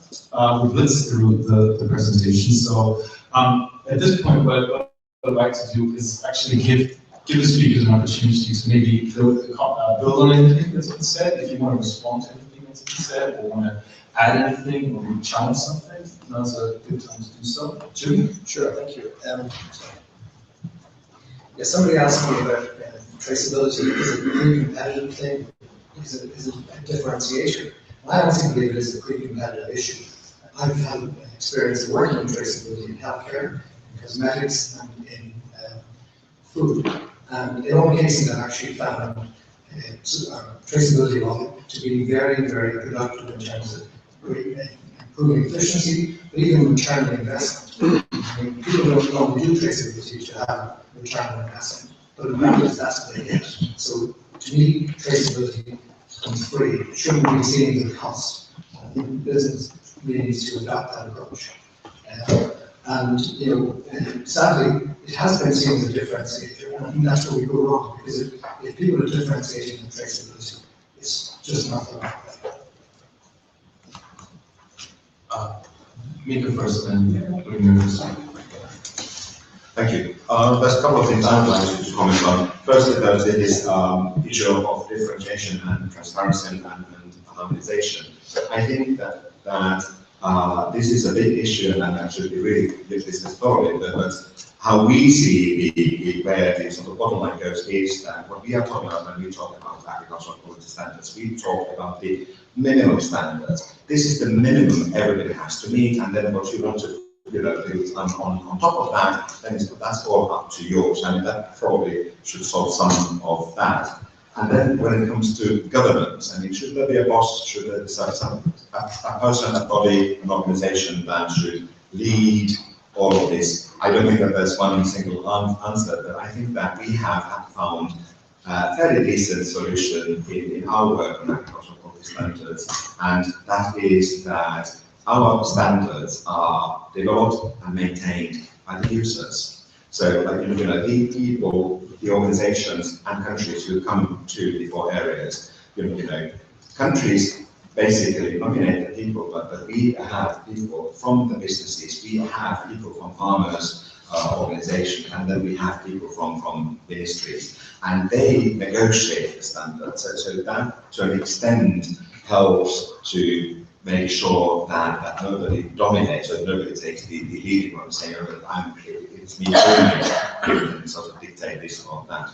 We've blitzed through the presentation, so at this point, what I'd like to do is actually give the speakers an opportunity to maybe build on anything that's been said. If you want to respond to anything that's been said, or want to add anything, or maybe challenge something, now's a good time to do so. Jim? Sure, thank you. Yeah, somebody asked me about traceability. Is it a pre-competitive thing? Is it a differentiation? I honestly believe it is a pre-competitive issue. I've had experience working in traceability in healthcare, in cosmetics, and in food. And in all cases, I've actually found traceability audit to be very, very productive in terms of improving efficiency, but even return on investment. I mean, people don't normally do traceability to have return on investment, but in practice, that's what they get. So to me, traceability comes free. It shouldn't be seen as a cost. I think business really needs to adopt that approach. And you know, sadly, it has been seen as a differentiator, and I think that's where we go wrong, because if people are differentiating in traceability, it's just not the right way. Mika first, and then bring yours. Thank you. There's a couple of things I'd like to comment on. Firstly, there's this issue of differentiation and transparency and harmonization. I think that this is a big issue, and that should be really discussed thoroughly. But how we see where the sort of bottom line goes is that what we are talking about when we talk about agricultural quality standards, we talk about the minimum standards. This is the minimum everybody has to meet, and then what you want to do on top of that, then that's all up to yours. I mean, that probably should solve some of that. And then when it comes to governance, I mean, should there be a boss, should there be a person, a body, an organization that should lead all of this? I don't think that there's one single answer, but I think that we have found a fairly decent solution in our work on agricultural quality standards, and that is that our standards are developed and maintained by the users. So, like, you know, the people, the organizations and countries who come to the 4 areas, you know, countries basically nominate the people, but we have people from the businesses, we have people from farmers, organizations, and then we have people from ministries, and they negotiate the standards. So that, to an extent, helps to make sure that nobody dominates, or nobody takes the leading one, saying, oh, it's me doing it, and sort of dictate this or that.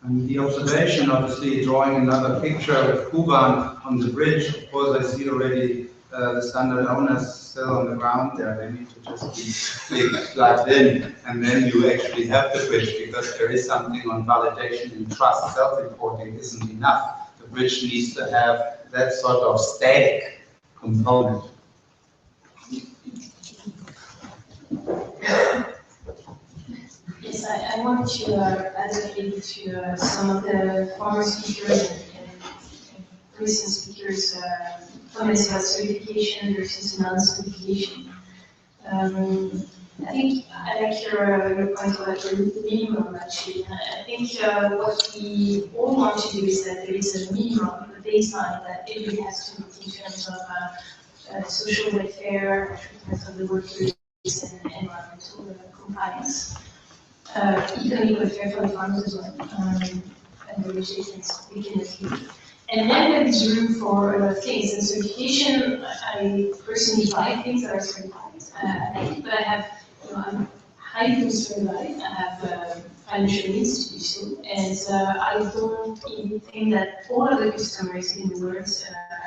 And the observation, obviously, drawing another picture of Kuban on the bridge. Of course, I see already the standard owners still on the ground there. They need to just be plugged in, and then you actually have the bridge, because there is something on validation and trust. Self-reporting isn't enough. The bridge needs to have that sort of static component. Yes, I want to add maybe to some of the former speakers and recent speakers' comments about certification versus non-certification. I think I like your point about the minimum, actually. I think what we all want to do is that there is a minimum, a baseline that everybody has to meet in terms of social welfare, treatment of the workers, and environmental compliance. Economic welfare for the farmers as well, and the recipients we can achieve. And then there is room for things. And certification, I personally buy things that are certified. But I have, I'm highly concerned about it. I have financial needs to do so. And I don't even think that all of the customers in the world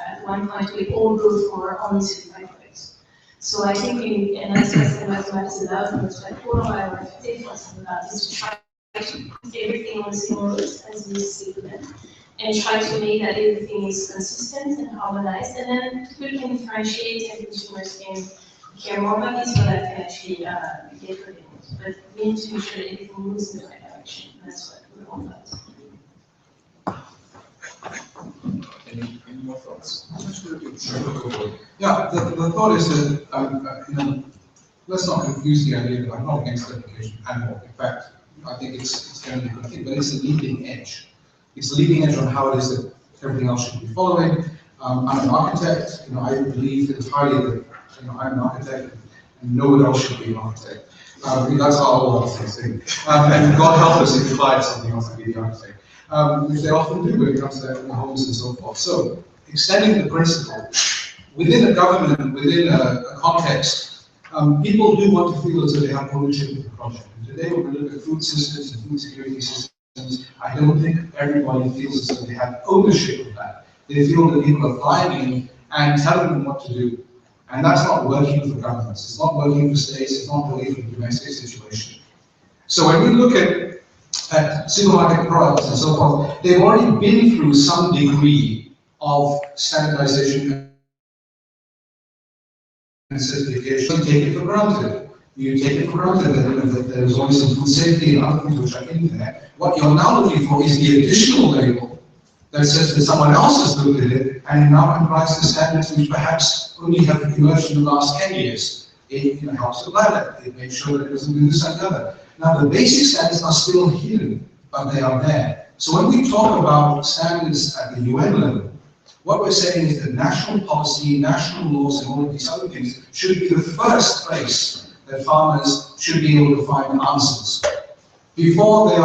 at one point will all go for only certified products. So I think we, and that's what it's about, and that's what all of our FTA was about, is to try to put everything on the same road as we see them, and try to make that everything is consistent and harmonized, and then people can differentiate and consumers can care more about this, but I can actually get for it. But we need to make sure that everything moves in the right direction. That's what we're all about. Any more thoughts? Yeah, the thought is that, let's not confuse the idea that I'm not against certification at all. In fact, I think it's going to be a good thing, but it's a leading edge. It's a leading edge on how it is that everything else should be following. I'm an architect, I believe entirely that, I'm an architect and no one else should be an architect. That's how all architects think. And God help us if we find something else to be the architect. Which they often do when it comes to homes and so forth. So, extending the principle, within a government, within a context, people do want to feel as though they have ownership of the project. And today, when we look at food systems and food security systems, I don't think everybody feels as though they have ownership of that. They feel that people are flying in and telling them what to do. And that's not working for governments. It's not working for states. It's not working for the domestic situation. So when we look at supermarket products and so forth, they've already been through some degree of standardization and certification. You take it for granted. You take it for granted that there's always some food safety and other things which are in there. What you're now looking for is the additional label that says that someone else has looked at it and now complies to standards which perhaps only have emerged in the last 10 years. It helps the planet. It makes sure that it doesn't do this and the other. Now, the basic standards are still hidden, but they are there. So when we talk about standards at the UN level, what we're saying is that national policy, national laws, and all of these other things should be the first place that farmers should be able to find answers. Before they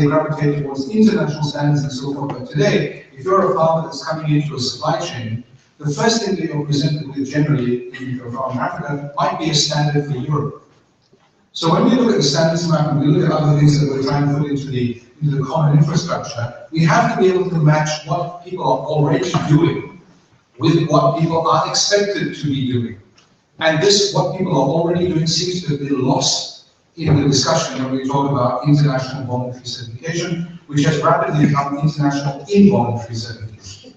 gravitate towards international standards and so forth. But today, if you're a farmer that's coming into a supply chain, the first thing that you're presented with generally, if you're from Africa, might be a standard for Europe. So when we look at the standards map and we look at other things that we're trying to put into the common infrastructure, we have to be able to match what people are already doing with what people are expected to be doing. And this, what people are already doing, seems to have been lost in the discussion when we talk about international voluntary certification, which has rapidly become international involuntary certification.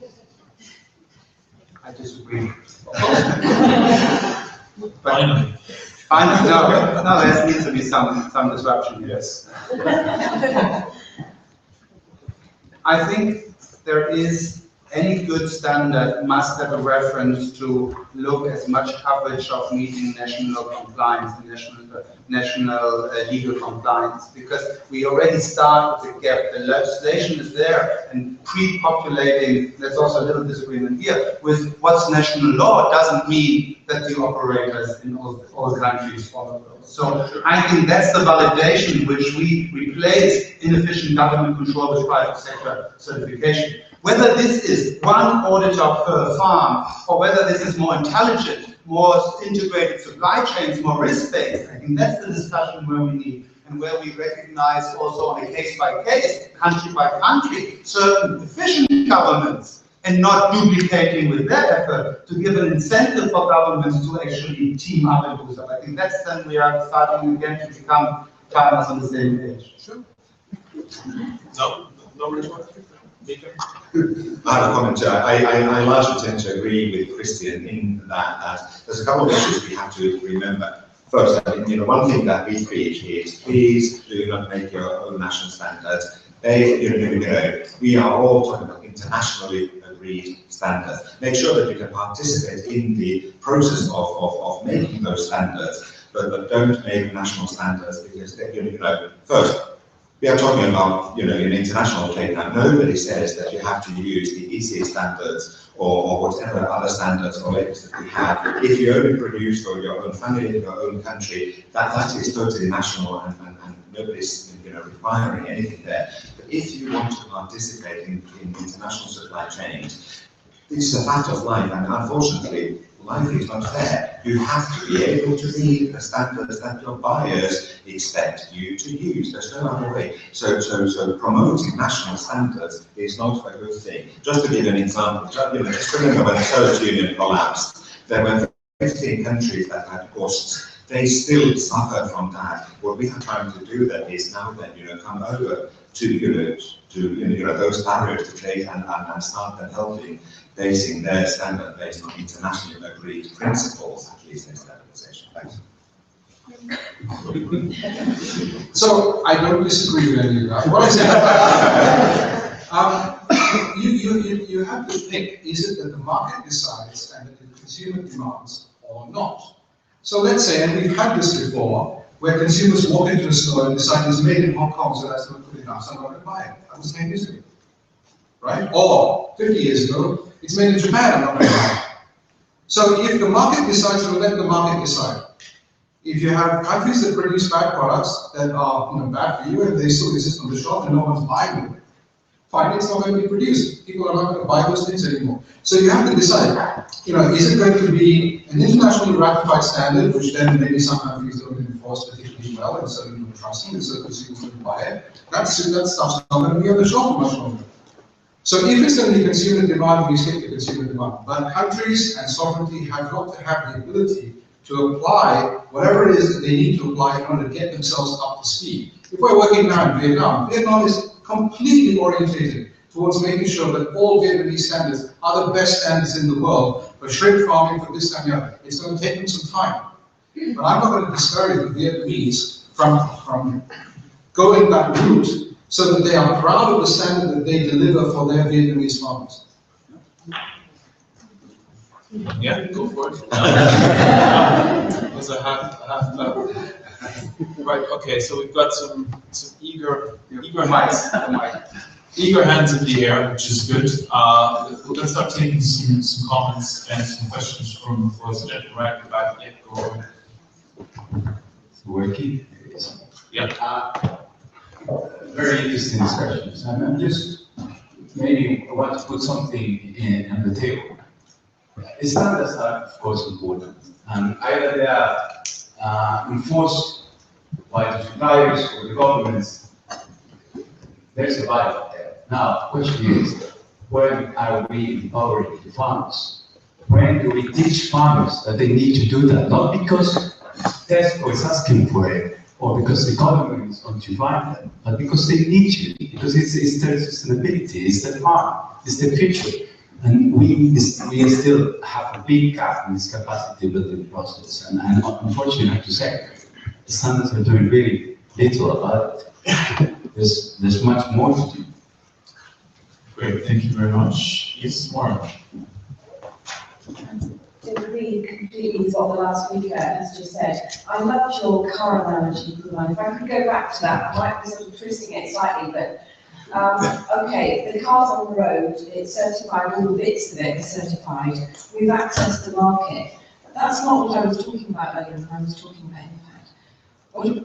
I disagree. Finally. Finally, no, there needs to be some disruption, yes. I think there is any good standard must have a reference to look as much coverage of meeting national compliance and national legal compliance, because we already start with the gap. The legislation is there and pre-populating, there's also a little disagreement here, with what's national law doesn't mean that the operators in all countries follow those. So I think that's the validation which we replace inefficient government control with private sector certification. Whether this is one auditor per farm, or whether this is more intelligent, more integrated supply chains, more risk-based, I think that's the discussion where we need, and where we recognize also on a case-by-case, country-by-country, certain efficient governments, and not duplicating with their effort to give an incentive for governments to actually team up and do so. I think that's then we are starting again to become partners on the same page. Sure. No response? I have a comment. I largely tend to agree with Christian in that there's a couple of issues we have to remember. First, one thing that we preach is please do not make your own national standards. We are all talking about internationally agreed standards. Make sure that you can participate in the process of making those standards, but don't make national standards because first. We are talking about, in international trade now. Nobody says that you have to use the ECA standards or whatever other standards or labels that we have. If you only produce for your own family in your own country, that is totally national and nobody's requiring anything there. But if you want to participate in international supply chains, this is a fact of life, and unfortunately, life is not fair. You have to be able to meet the standards that your buyers expect you to use. There's no other way. So promoting national standards is not a good thing. Just to give an example, just remember when the Soviet Union collapsed, there were 15 countries that had costs they still suffer from that. What we are trying to do then is now then, come over to, those barriers to trade and start then helping basing their standard based on internationally agreed principles, at least in standardization. Thanks. So I don't disagree with any of that. What I said, you have to think, is it that the market decides and that the consumer demands or not? So let's say, and we've had this before, where consumers walk into a store and decide it's made in Hong Kong, so that's not good enough, so I'm not going to buy it. That was 10 years ago, right? Or 50 years ago, it's made in Japan, I'm not going to buy it. So if the market decides, we'll let the market decide. If you have countries that produce bad products that are bad for you and they still exist on the shelf and no one's buying them, fine, it's not going to be produced. People are not going to buy those things anymore. So you have to decide, is it going to be an internationally ratified standard, which then maybe some countries don't enforce particularly well, and so you don't trust them, and so consumers don't buy it. That stuff's not going to be on the shelf for much longer. So if it's only consumer demand, we stick to consumer demand. But countries and sovereignty have got to have the ability to apply whatever it is that they need to apply in order to get themselves up to speed. If we're working now in Vietnam, Vietnam is completely orientated towards making sure that all Vietnamese standards are the best standards in the world for shrimp farming, for this and the other. It's going to take them some time. But I'm not going to discourage the Vietnamese from going that route so that they are proud of the standard that they deliver for their Vietnamese farmers. Yeah, go for it. There's a half right. Okay, so we've got some eager hands in the air, which is good. Let's start taking some comments and some questions from Rosanette right at the back. Yeah, go over. Working. Yeah. Very interesting discussions. I'm just maybe I want to put something on the table. Standards are, of course, important, and either they are enforced by the suppliers or the governments. There's a value there. Now, the question is, when are we empowering the farmers? When do we teach farmers that they need to do that? Not because Tesco is asking for it, or because the government is going to fund them, but because they need to, because it's their sustainability, it's the farm, it's the future. And we still have a big gap in this capacity building process. And unfortunately, I have to say, the standards are doing really little about it. There's much more to do. Great, thank you very much. Yes, Maura. To agree completely with what the last speaker has just said. I loved your car analogy, Gulai. If I could go back to that, I might be sort of twisting it slightly, but okay, the car's on the road, it's certified, all the bits of it are certified, we've accessed the market. But that's not what I was talking about earlier when I was talking about impact.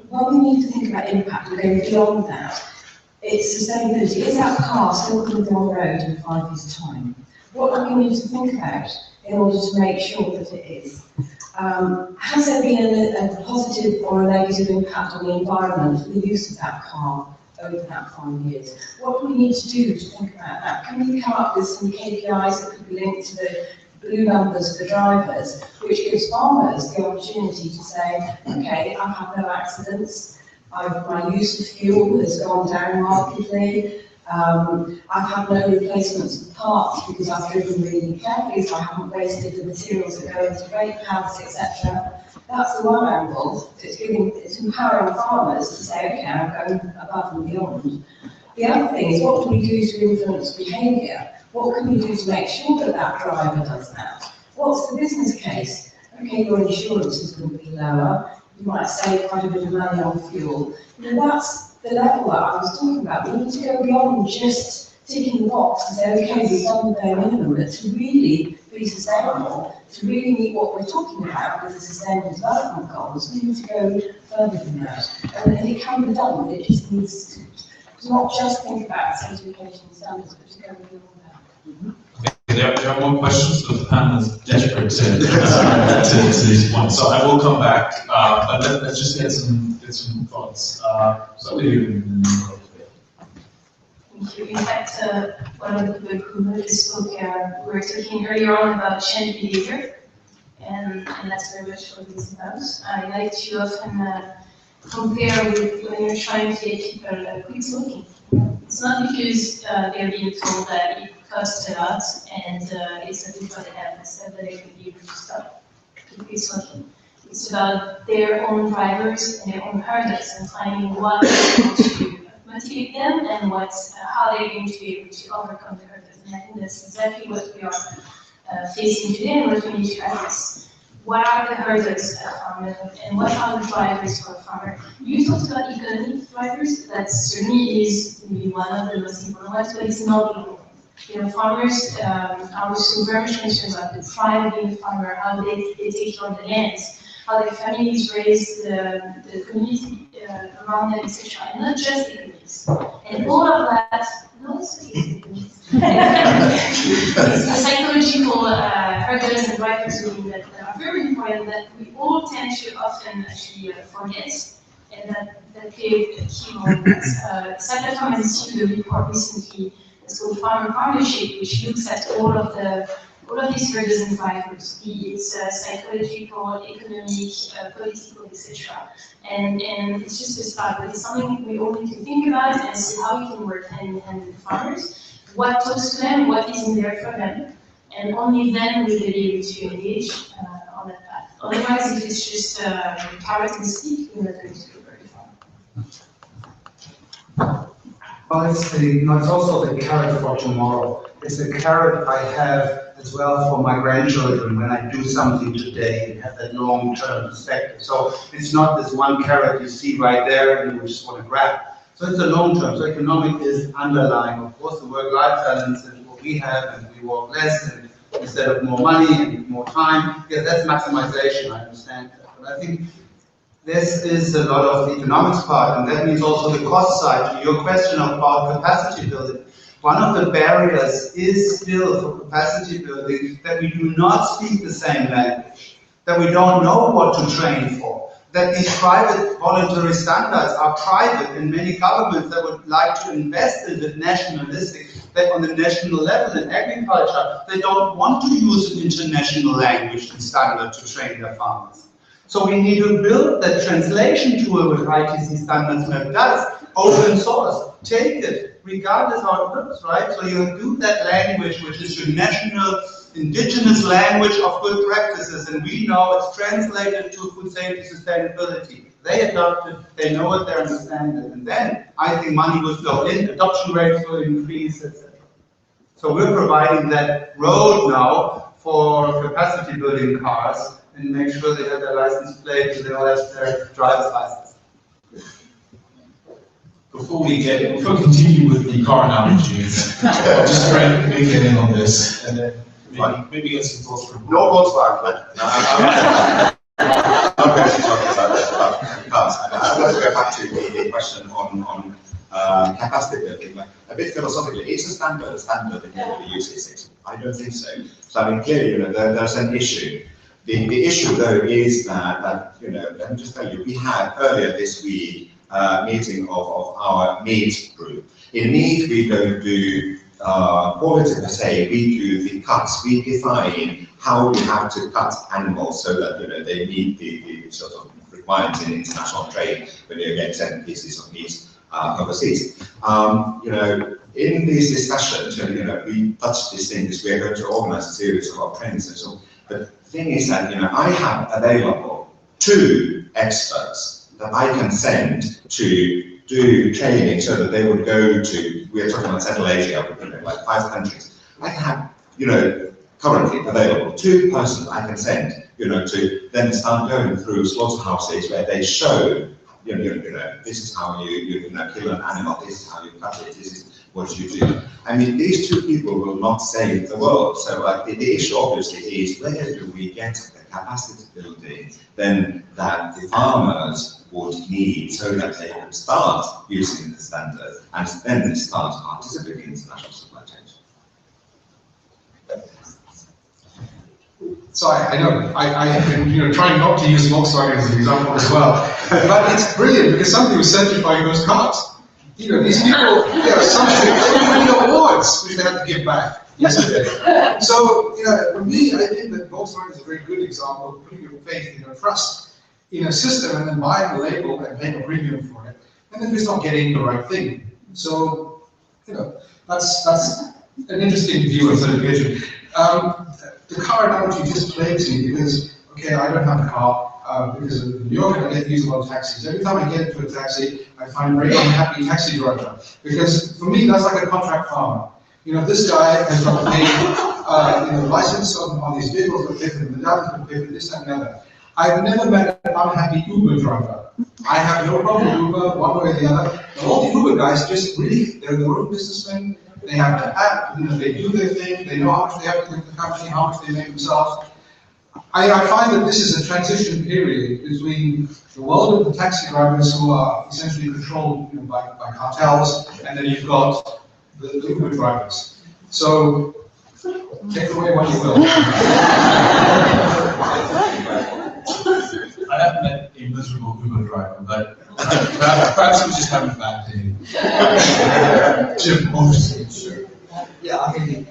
What we need to think about impact, we're going beyond that. It's sustainability. Is that car still going to be on the road in 5 years' time? What do we need to think about in order to make sure that it is? Has there been a positive or a negative impact on the environment for the use of that car over that 5 years? What do we need to do to think about that? Can we come up with some KPIs that could be linked to the blue numbers for drivers, which gives farmers the opportunity to say, okay, I've had no accidents, my use of fuel has gone down markedly, I've had no replacements of parts because I've driven really carefully, so I haven't wasted the materials that go into brake pads, etc. That's the one angle. It's empowering farmers to say, okay, I'm going above and beyond. The other thing is, what do we do to influence behaviour? What can we do to make sure that that driver does that? What's the business case? Okay, your insurance is going to be lower. You might save quite a bit of money on fuel. That's the level that I was talking about. We need to go beyond just ticking the box and say, okay, we've done the bare minimum, but to really be sustainable, to really meet what we're talking about with the Sustainable Development Goals, we need to go further than that. And it can be done, but it just needs to not just think about certification standards, but to go beyond that. There are more questions, but the panel is desperate to these points. So I will come back, but let's just get some thoughts. Thank you. In fact, one of the people who spoke, we were talking earlier on about change behavior. and that's very much what it's about. I like to often compare with when you're trying to get people quit smoking. It's not because they're being told that it costs a lot and it's not good for the health, instead that they could be able to stop to quit smoking. It's about their own drivers and their own hurdles and finding what is going to motivate them and how they're going to be able to overcome the hurdles. And I think that's exactly what we are facing today and what we need to address. What are the hurdles and what are the drivers for a farmer? You talked about economic drivers. That certainly is maybe one of the most important ones, but it's not the only one. You know, farmers are also very much concerned about the pride of being a farmer, how they take care of the lands, how their families raise the community around them, etc. And not just the communities. And all of that, no, it's the communities. It's the psychological hurdles and drivers that are very important that we all tend to often actually forget, and that play a key role in that. Platform has issued a report recently. It's called Farmer Partnership, which looks at all of these hurdles and drivers, be it psychological, economic, political, etc. And it's just a start, but it's something we all need to think about and see how we can work hand in hand with farmers. What talks to them, what is in there for them, and only then will they be able to engage on that path. Otherwise, if it's just carrot and stick, we're not going to go very far. Well, it's also the carrot for tomorrow. It's a carrot I have as well for my grandchildren when I do something today and have that long-term perspective. So it's not this one carrot you see right there and you just want to grab. So it's a long-term. So economic is underlying. Of course, the work-life balance and what we have, and we work less and instead of more money and more time. Yeah, that's maximization. I understand that. But I think this is a lot of the economics part, and that means also the cost side. To your question about capacity building, one of the barriers is still for capacity building that we do not speak the same language, that we don't know what to train for, that these private voluntary standards are private, and many governments that would like to invest in the nationalistic, that on the national level in agriculture, they don't want to use an international language and standard to train their farmers. So we need to build that translation tool with ITC Standards Map does, open source, take it, regardless how it looks, right? So you do that language, which is your national, indigenous language of good practices, and we know it's translated to food safety sustainability. They adopt it, they know it, they understand it, and then I think money will flow in, adoption rates will increase, etc. So we're providing that road now for capacity building cars, and make sure they have their license plate and they all have their driver's license. Before we continue with the car analogies, I'll just try and get in on this, and then maybe get some thoughts from No Volkswagen. I'm going to talk about cars. I'd like to go back to the question on capacity building. Like, a bit philosophically, is a standard that everybody uses it? I don't think so. So I mean, clearly, there's an issue. The issue, though, is that let me just tell you, we had earlier this week a meeting of our meat group. In meat, we don't do quality per se, we do the cuts. We define how we have to cut animals so that they meet the sort of requirements in international trade when you get 10 pieces of meat overseas. In these discussions, we touch these things. We are going to organize a series of our trainings and so on. But the thing is that I have available 2 experts that I can send to do training so that they would go to, we are talking about Central Asia, like 5 countries. I have, currently available 2 persons I can send, to then start going through slaughterhouses where they show, this is how you kill an animal, this is how you cut it, this is what you do. I mean, these 2 people will not save the world. So the issue obviously is, where do we get the capacity building then that the farmers would need so that they can start using the standard and then they start participating in international supply chains? So I know I have been trying not to use Volkswagen as an example as well, but it's brilliant because somebody was certifying those cars. You know, these people, some winning awards which they have to give back yesterday. So, you know, for me, I think that Volkswagen is a very good example of putting your faith, trust in a system and then buying a label and paying a premium for it, and then just not getting the right thing. So, that's an interesting view of certification. The car analogy just plagues me because, okay, I don't have a car. Because in New York, I get to use a lot of taxis. Every time I get into a taxi, I find a very unhappy taxi driver. Because for me, that's like a contract farmer. This guy has got to pay license on these vehicles, to pay for the medallions, to pay for this and the other. I've never met an unhappy Uber driver. I have no problem with Uber, one way or the other. All the Uber guys just really, they're their own businessmen. They have an app, they do their thing, they know how much they have to give the company, how much they make themselves. I find that this is a transition period between the world of the taxi drivers who are essentially controlled by cartels, and then you've got the Uber drivers. So, take away what you will. I haven't met a miserable Uber driver, but perhaps he was just having a bad day. Jim, obviously, sure. Yeah, I mean,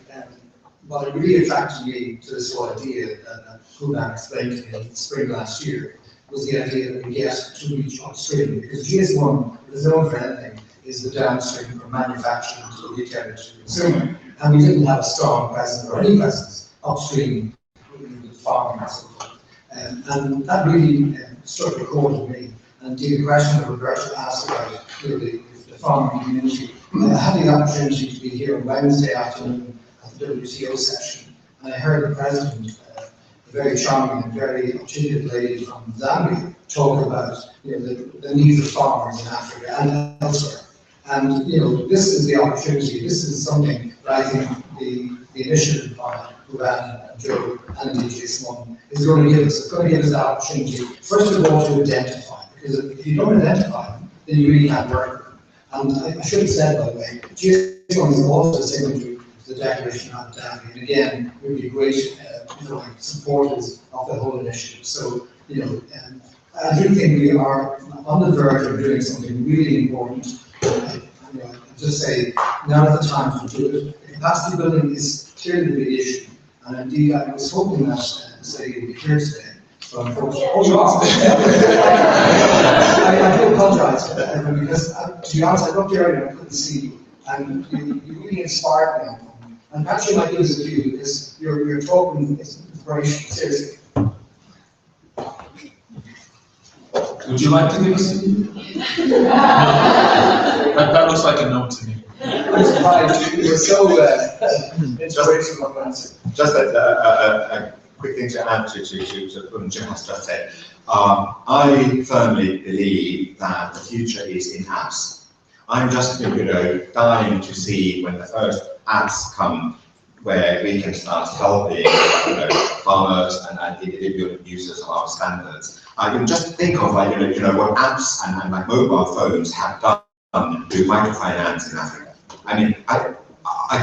what really attracted me to this whole idea that Kuban explained to me in spring last year was the idea that we get to reach upstream, because GS1 is known for anything, is the downstream from manufacturing to the retailer to the consumer, and we didn't have a strong presence or any presence upstream with farming and so forth. And that really struck a chord with me. And the question that Roberto asked about the farming community, having the opportunity to be here on Wednesday afternoon at the WTO session, and I heard the president, a very charming and very articulate lady from Zambia, talk about the needs of farmers in Africa and elsewhere. And this is the opportunity. This is something that I think the initiative by Ruben and Joe and DGS1 is going to give us. It's going to give us the opportunity, first of all, to identify. Because if you don't identify them, then you really can't work with them. And I should have said, by the way, GS1 is also signatory to the Declaration of Abu and again, would be great supporters of the whole initiative. So, I do think we are on the verge of doing something really important. Just say, now is the time to do it. The capacity building is clearly the big issue. And indeed, I was hoping that say you'd be here today. So unfortunately, you are. I do apologize for that, because to be honest, I looked earlier and I couldn't see you. And you really inspired me. And perhaps you might use it to you, because your talking is inspiration, seriously. Would you like to give us a that looks like a no to me. I'm surprised you were so inspirational. Just a quick thing to add to what Jim has just said. I firmly believe that the future is in apps. I'm just dying to see when the first apps come where we can start helping farmers and individual users of our standards. I can just think of what apps and like mobile phones have done to microfinance in Africa. I mean, I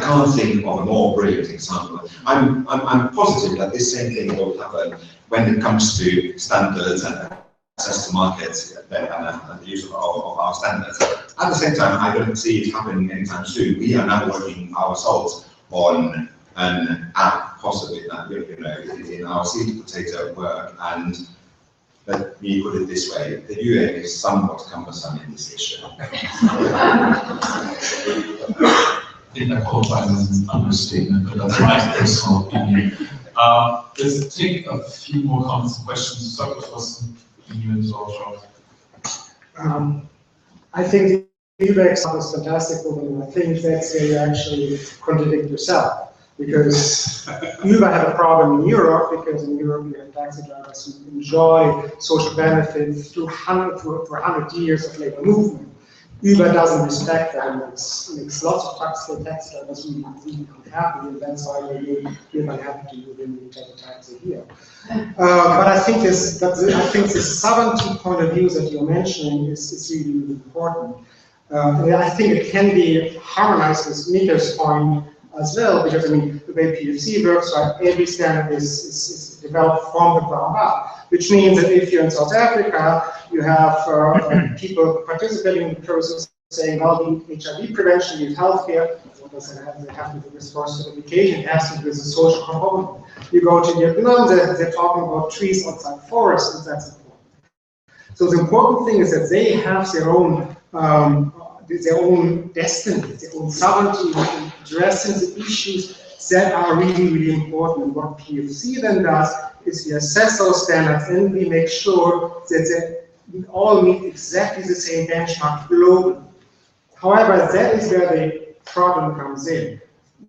can't think of a more brilliant example. I'm positive that this same thing will happen when it comes to standards and access to markets and the use of our standards. At the same time, I don't see it happening anytime soon. We are now working ourselves on an app, possibly in our seed potato work, and let me put it this way: the UN is somewhat cumbersome in this issue. I think that qualifies as an understatement, but that's my personal opinion. Let's take a few more comments and questions. Start with Austin, and you as well, Charles. I think the Uber example is fantastic, but I think that's where you actually contradict yourself. Because Uber had a problem in Europe, because in Europe you have taxi drivers who enjoy social benefits through 100 years of labor movement. Uber doesn't respect that, and makes lots of taxi drivers really unhappy, and that's why we're unhappy to really take a taxi here. But I think this sovereignty point of view that you're mentioning is really, really important. I think it can be harmonized with Mika's point as well, because the way PFC works, right, every standard is developed from the ground up, which means that if you're in South Africa, you have people participating in the process saying, well, you need HIV prevention, you need healthcare. What does it have? They have to do with forced education, it has to do with the social component. You go to Vietnam, they're talking about trees outside forests, and that's important. So the important thing is that they have their own destiny, their own sovereignty, addressing the issues that are really, really important. And what PFC then does is we assess those standards and we make sure that we all meet exactly the same benchmark globally. However, that is where the problem comes in.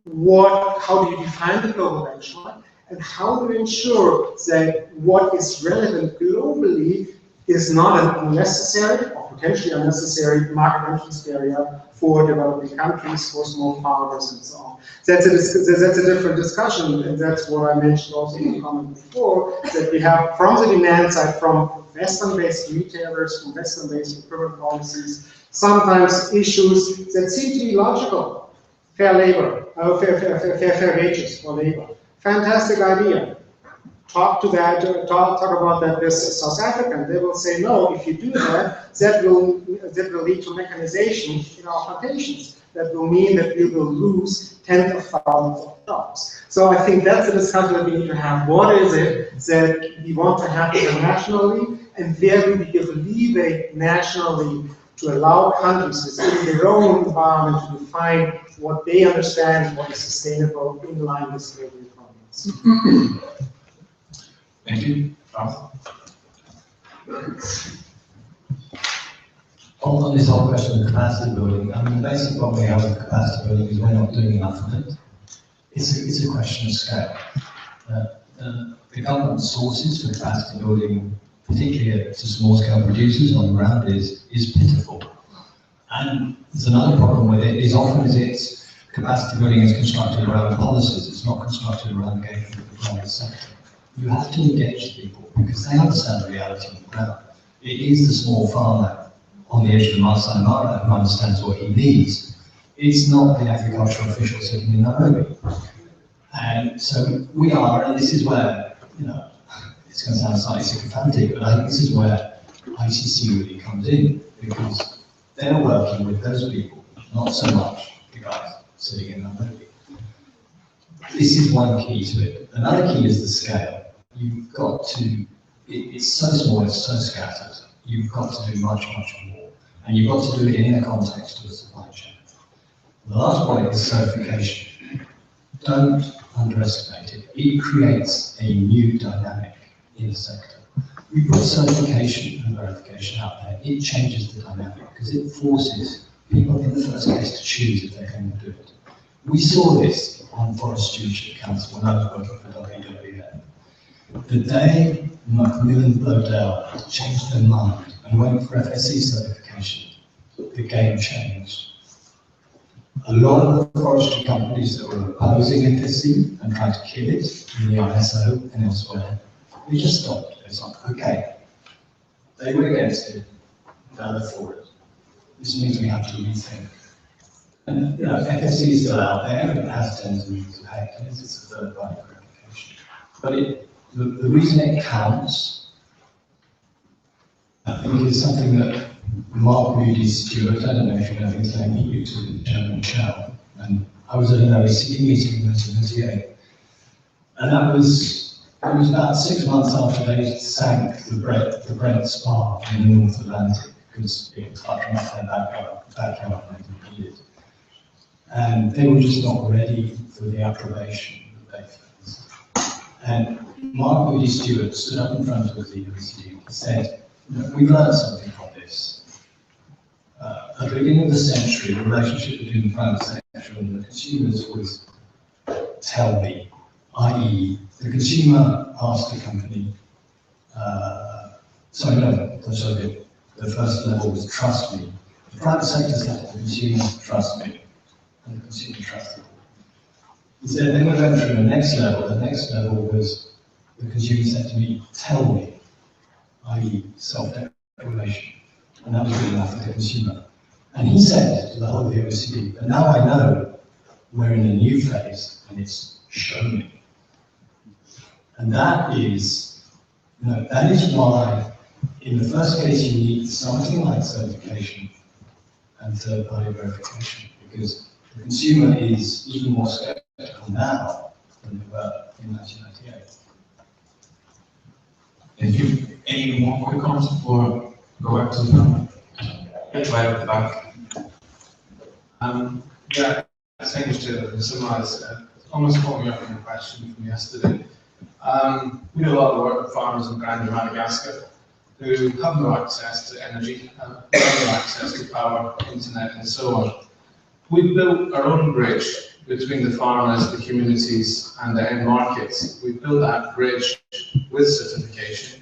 How do you define the global benchmark? And how do you ensure that what is relevant globally is not an unnecessary or potentially unnecessary market entrance barrier for developing countries, for small farmers, and so on. That's a different discussion, and that's what I mentioned also in the comment before, that we have from the demand side, from Western-based retailers, from Western-based procurement policies, sometimes issues that seem to be logical. Fair labor, fair wages for labor. Fantastic idea. Talk about that with South African. They will say, no, if you do that, that will lead to mechanization in our plantations. That will mean that we will lose tens of thousands of jobs. So I think that's a discussion that we need to have. What is it that we want to have internationally, and where do we give leeway nationally to allow countries within their own environment to define what they understand, what is sustainable in line with global economies. Thank you. Charles? On this whole question of capacity building, I mean, the basic problem we have with capacity building is we're not doing enough of it. It's a question of scale. The government sources for capacity building, particularly to small-scale producers on the ground, is pitiful. And there's another problem with it, is often its capacity building is constructed around policies, it's not constructed around engagement with the private sector. You have to engage people because they understand the reality on the ground. It is the small farmer on the edge of the Maasai Mara who understands what he needs. It's not the agricultural official sitting in Nairobi. And so we are, and this is where, it's going to sound slightly sycophantic, but I think this is where ICC really comes in, because they're working with those people, not so much the guys sitting in Nairobi. This is one key to it. Another key is the scale. You've got to, it's so small, it's so scattered. You've got to do much, much more. And you've got to do it in the context of the supply chain. The last point is certification. Don't underestimate it. It creates a new dynamic in the sector. We put certification and verification out there, it changes the dynamic because it forces people in the first place to choose if they're going to do it. We saw this on Forest Stewardship Council when I was working for WWF. The day Macmillan Bloedel changed their mind and went for FSC certification, the game changed. A lot of the forestry companies that were opposing FSC and trying to kill it in the ISO and elsewhere, they just stopped. It's like, okay, they were against it, now they're for it. This means we have to rethink. And FSC is still out there, and it has tens of millions of hectares, it's a third-party verification. But the reason it counts, I think, is something that Mark Moody-Stewart, I don't know if you know his name, he used to the German Shell, and I was at an OECD meeting in 1998, and it was about 6 months after they sank the Brent Spar in the North Atlantic, because it was touching off their backyard and they needed. And they were just not ready for the approbation that they faced. And Mark Moody-Stewart stood up in front of the OECD and said, we've learned something from this. At the beginning of the century, the relationship between the private sector and the consumers was tell me, i.e. the consumer asked the company, the first level was trust me. The private sector said to the consumer, trust me, and the consumer trusted. He said, then we went through the next level was the consumer said to me, tell me, i.e. self-declaration, and that was good enough for the consumer. And he said to the whole of the OECD, but now I know we're in a new phase, and it's show me. And that is why, in the first case, you need something like certification and third-party verification, because the consumer is even more skeptical now than they were in 1998. Thank you. Any more quick comments before go back to the panel? Right at the back. Yeah, thanks to summarize, almost following up on the question from yesterday. We do a lot of work with farmers in Grand Madagascar who have no access to energy, have no access to power, internet, and so on. We built our own bridge between the farmers, the communities, and the end markets. We built that bridge with certification.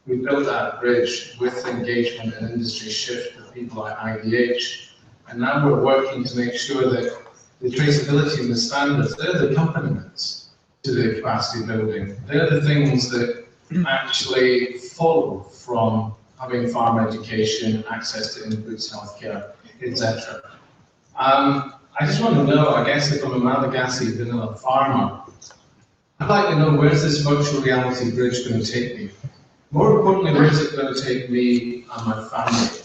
We built that bridge with engagement and industry shift with people like IDH. And now we're working to make sure that the traceability and the standards, they're the accompaniments to the capacity building. They're the things that actually follow from having farm education, access to inputs, healthcare, etc. I just want to know, I guess if I'm a Malagasy vanilla farmer, I'd like to know, where's this virtual reality bridge going to take me? More importantly, where is it going to take me and my family?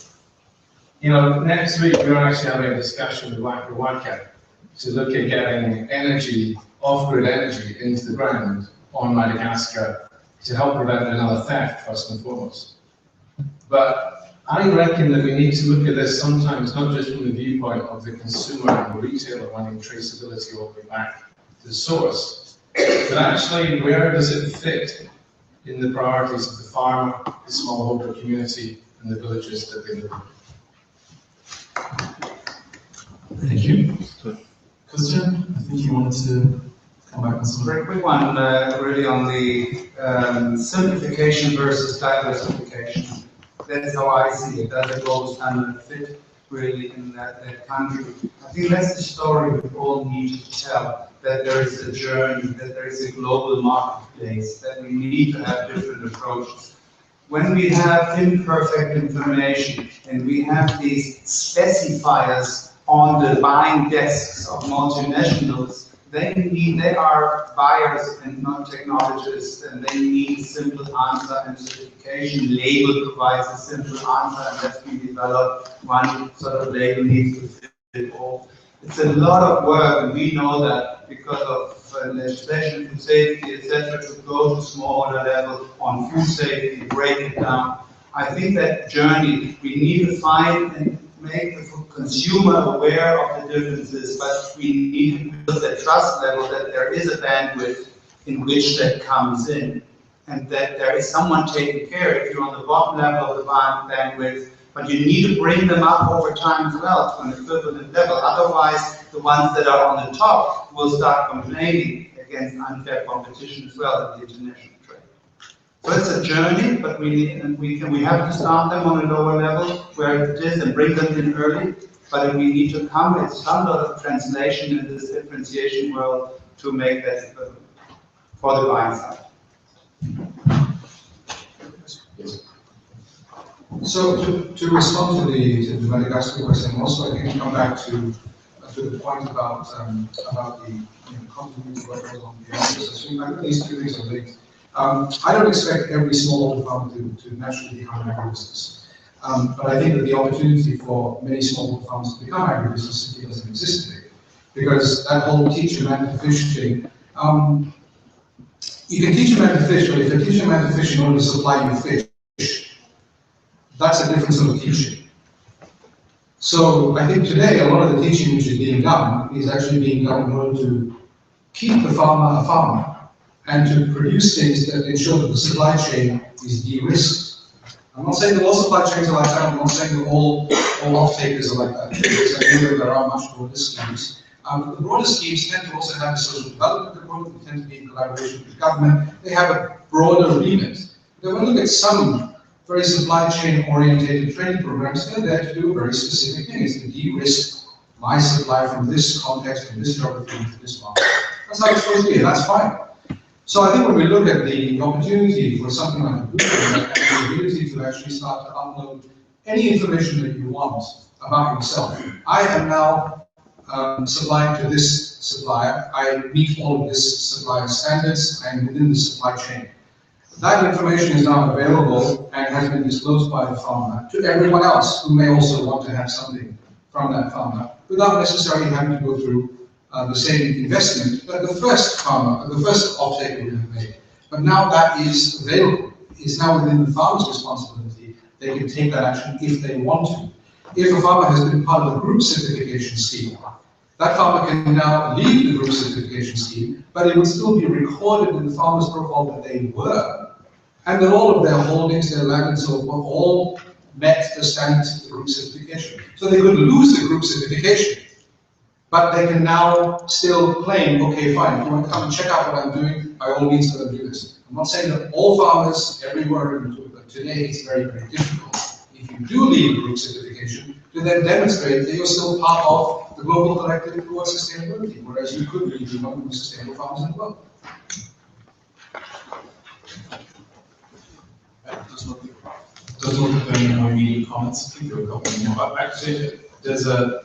You know, next week we're actually having a discussion with Waka Waka to look at getting energy, off-grid energy into the ground on Madagascar to help prevent another theft, first and foremost. But I reckon that we need to look at this sometimes not just from the viewpoint of the consumer and the retailer wanting traceability all the way back to the source, but actually where does it fit in the priorities of the farmer, the smallholder community, and the villages that they live in. Thank you. Christian, I think you wanted to come back on some. Very quick one, really on the simplification versus diversification. That's how I see it. Does it go standard fit really in that country? I think that's the story we all need to tell. That there is a journey, that there is a global marketplace, that we need to have different approaches. When we have imperfect information and we have these specifiers on the buying desks of multinationals, they are buyers and not technologists, and they need a simple answer, and certification label provides a simple answer, and that's been developed. One sort of label needs to fit all. It's a lot of work, and we know that because of legislation, food safety, etc., to go to smallholder level on food safety, break it down. I think that journey, we need to find and make the consumer aware of the differences, but we need to build that trust level that there is a bandwidth in which that comes in, and that there is someone taking care if you're on the bottom level of the bandwidth, but you need to bring them up over time as well to an equivalent level. Otherwise, the ones that are on the top will start complaining against unfair competition as well in the international trade. So it's a journey, but we have to start them on a lower level where it is and bring them in early. But we need to come with some sort of translation in this differentiation world to make that for the buying side. So to respond to the Madagascar question, also I can come back to the point about the continuity work on the answers. I think these two things are linked. I don't expect every smallholder farmer to naturally become an agribusiness. But I think that the opportunity for many smallholder farmers to become agribusiness simply doesn't exist today. Because that whole teach a man to fish thing, you can teach a man to fish, but if you teach a man to fish in order to supply you fish, that's a different sort of teaching. So I think today a lot of the teaching which is being done is actually being done in order to keep the farmer a farmer and to produce things that ensure that the supply chain is de-risked. I'm not saying that all supply chains are like that, I'm not saying that all off-takers are like that, because I know that there are much broader schemes. But the broader schemes tend to also have a social development component, they tend to be in collaboration with the government, they have a broader remit. When we look at some very supply chain oriented training programs, they're there to do a very specific thing. It's to de-risk my supply from this context, from this geography, to this market. That's how it's supposed to be, and that's fine. So I think when we look at the opportunity for something like Google and the ability to actually start to upload any information that you want about yourself. I am now supplying to this supplier. I meet all of this supplier standards. I am within the supply chain. That information is now available and has been disclosed by the farmer to everyone else who may also want to have something from that farmer without necessarily having to go through the same investment that the first farmer, the first off-taker would have made. But now that is available. It's now within the farmer's responsibility. They can take that action if they want to. If a farmer has been part of the group certification scheme, that farmer can now leave the group certification scheme, but it would still be recorded in the farmer's profile that they were, and that all of their holdings, their land and so forth, all met the standards of the group certification. So they could lose the group certification, but they can now still claim, okay, fine, if you want to come and check out what I'm doing, by all means, let them do this. I'm not saying that all farmers everywhere are going to do it, but today it's very, very difficult. If you do leave a group certification, to then demonstrate that you're still part of the global collective towards sustainability, whereas you could really be one of the sustainable farmers in the world. Does not have any more immediate comments? I think there were a couple more. Actually, there's a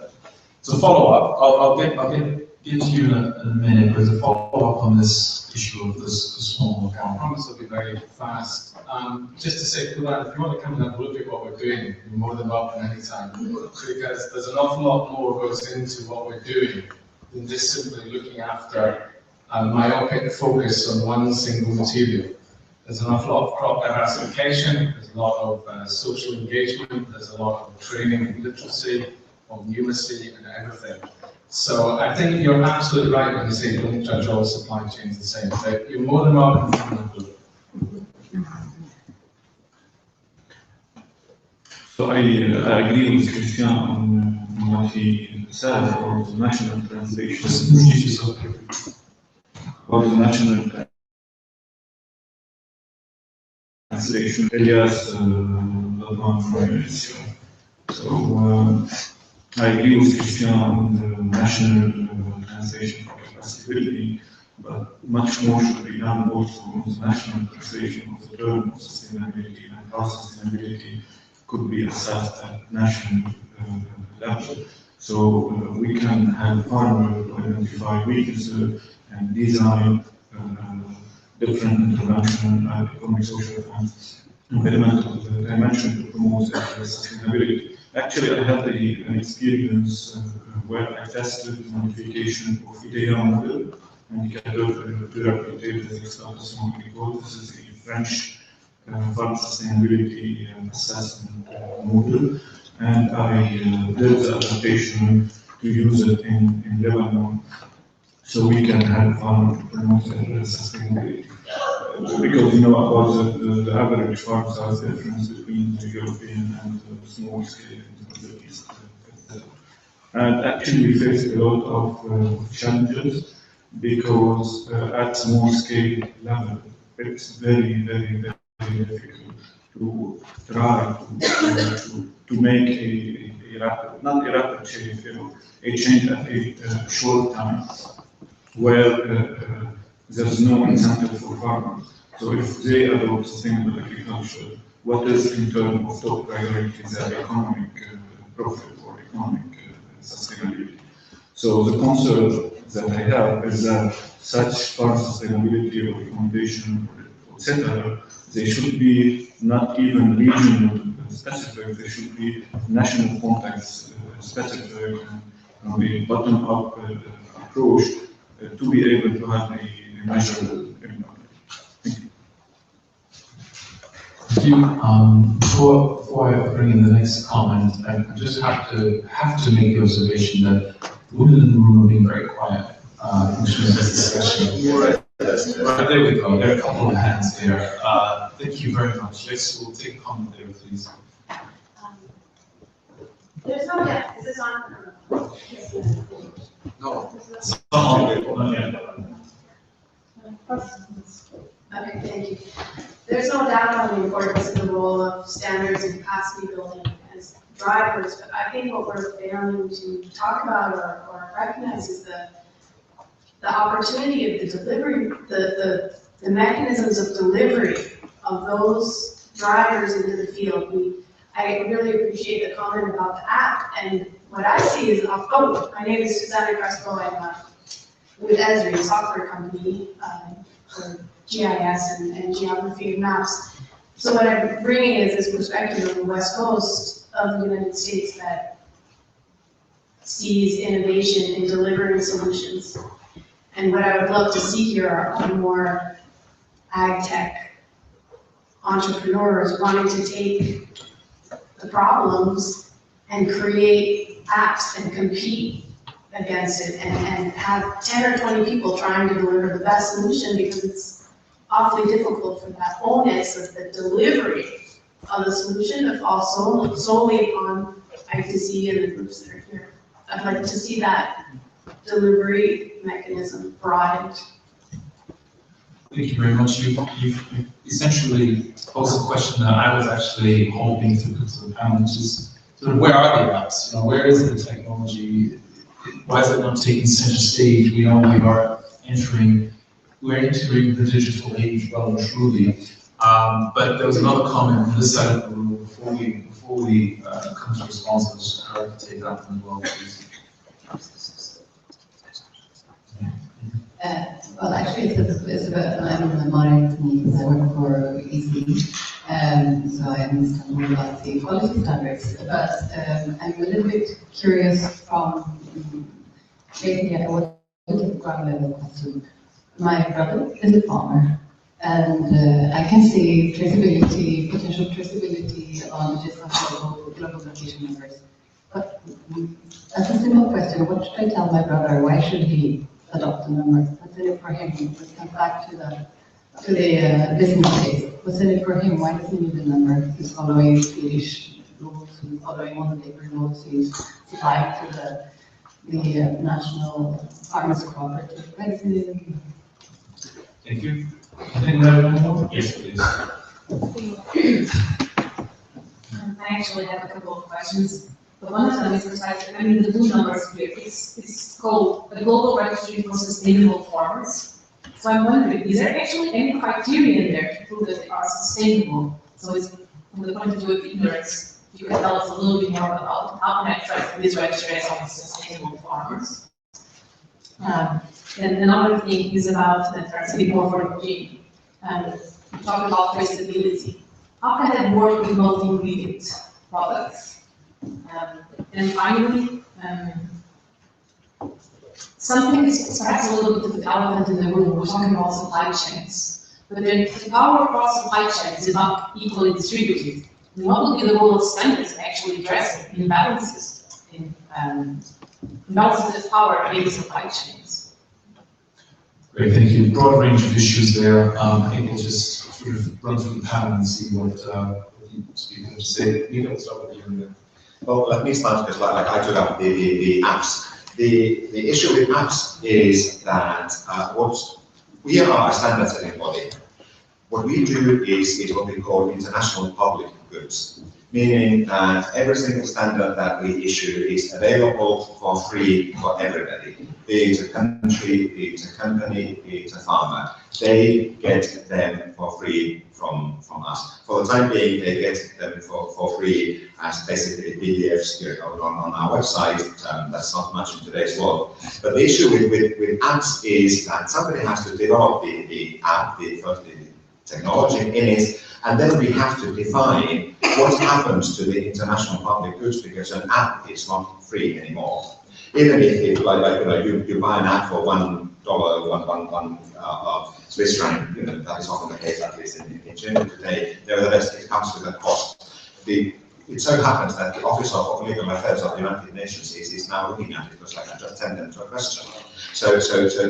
follow-up. I'll get to you in a minute. There's a follow-up on this issue of this small I account. promise I'll be very fast. Just to say, Kulan, if you want to come and have a look at what we're doing, you're more than welcome anytime. Because there's an awful lot more goes into what we're doing than just simply looking after a myopic focus on one single material. There's an awful lot of crop diversification, there's a lot of social engagement, there's a lot of training and literacy, of numeracy and everything. So I think you're absolutely right when you say don't judge all supply chains the same. But you're more than welcome to come and have a look. So I agree with Christian on what he said about the national translation. About the national translation, Elias, that one from issue. So I agree with Christian on the national translation for accessibility, but much more should be done also on the national translation of the term of sustainability and how sustainability could be assessed at national level. So we can have farmers identify weaknesses and design different intervention, economic, social, and environmental dimension to promote sustainability. Actually, I had an experience where I tested modification of IDEA model and interpreted as example because this is a French farm sustainability assessment model, and I did the adaptation to use it in Lebanon, so we can help farmers to promote sustainability. Because you know about the average farm size difference between the European and the small scale in the Middle East. And actually we faced a lot of challenges because at small scale level it's very, very, very difficult to try to make a rapid, not a rapid change, a change at a short time where there's no incentive for farmers. So if they adopt sustainable agriculture, what is in terms of top priority their economic profit or economic sustainability? So the concern that I have is that such farm sustainability or recommendation, etc., they should be not even regional specific, they should be national context specific and a bottom-up approach to be able to have a measurable impact. Thank you. Thank you. Before I bring in the next comment, I just have to make the observation that the women in the room are being very quiet, which means this discussion. Right, there we go. There are a couple of hands there. Thank you very much. We'll take a comment there, please. There's no doubt. Is this on? No. Okay, thank you. There's no doubt on the importance of the role of standards and capacity building as drivers, but I think what we're failing to talk about or recognize is the opportunity of the delivery, the mechanisms of delivery of those drivers into the field. I really appreciate the comment about the app, and what I see is, my name is Susanna Crespo, I'm with Esri, a software company for GIS and geography and maps. So what I'm bringing is this perspective of the West Coast of the United States that sees innovation in delivering solutions. And what I would love to see here are more ag tech entrepreneurs wanting to take the problems and create apps and compete against it and have 10 or 20 people trying to deliver the best solution, because it's awfully difficult for that onus of the delivery of the solution to fall solely on ITC and the groups that are here. I'd like to see that delivery mechanism broadened. Thank you very much. You've essentially posed a question that I was actually hoping to put to the panel, which is sort of where are the apps? You know, where is the technology? Why is it not taking center stage? We know we're entering the digital age well and truly. But there was another comment on this side of the room before we come to responses. I'd like to take that one as well, please. Well, actually, it's about I'm monitoring. I work for EC, so I understand more about the quality standards. But I'm a little bit curious from maybe I want to get ground level question. My brother is a farmer, and I can see traceability, potential traceability on different global location numbers. But as a simple question, what should I tell my brother? Why should he adopt a number? What's in it for him? Let's come back to the business case. What's in it for him? Why does he need a number? He's following Swedish rules, he's following all the labor laws, he's supplying to the national farmers cooperative. Thank you. I think we have one more. Yes, please. I actually have a couple of questions. But one of them is precisely, I mean, the blue numbers here, it's called a global registry for sustainable farmers. So I'm wondering, is there actually any criteria in there to prove that they are sustainable? So it's from the point of view of ignorance, you can tell us a little bit more about how can I track this registry as on sustainable farmers? And another thing is about the traceability more for the regime. You talked about traceability. How can that work with multi-ingredient products? And finally, something is perhaps a little bit of the elephant in the room. We're talking about supply chains, but then the power across supply chains is not equally distributed. And what would be the role of standards in actually addressing imbalances in imbalances of power in supply chains? Great, thank you. Broad range of issues there. I think we'll just sort of run through the panel and see what you speak have to say. Maybe I'll start with you. Well, let me start because like I took up the apps. The issue with apps is that we are a standard setting body. What we do is what we call international public goods, meaning that every single standard that we issue is available for free for everybody, be it a country, be it a company, be it a farmer. They get them for free from us. For the time being, they get them for free as basically PDFs here on our website. That's not much in today's world. But the issue with apps is that somebody has to develop the app, the technology in it, and then we have to define what happens to the international public goods, because an app is not free anymore. Even if you buy an app for $1, one Swiss franc, that is often the case, at least in Germany today. Nevertheless, it comes with a cost. It so happens that the Office of Legal Affairs of the United Nations is now looking at it, because I can just send them to a question. So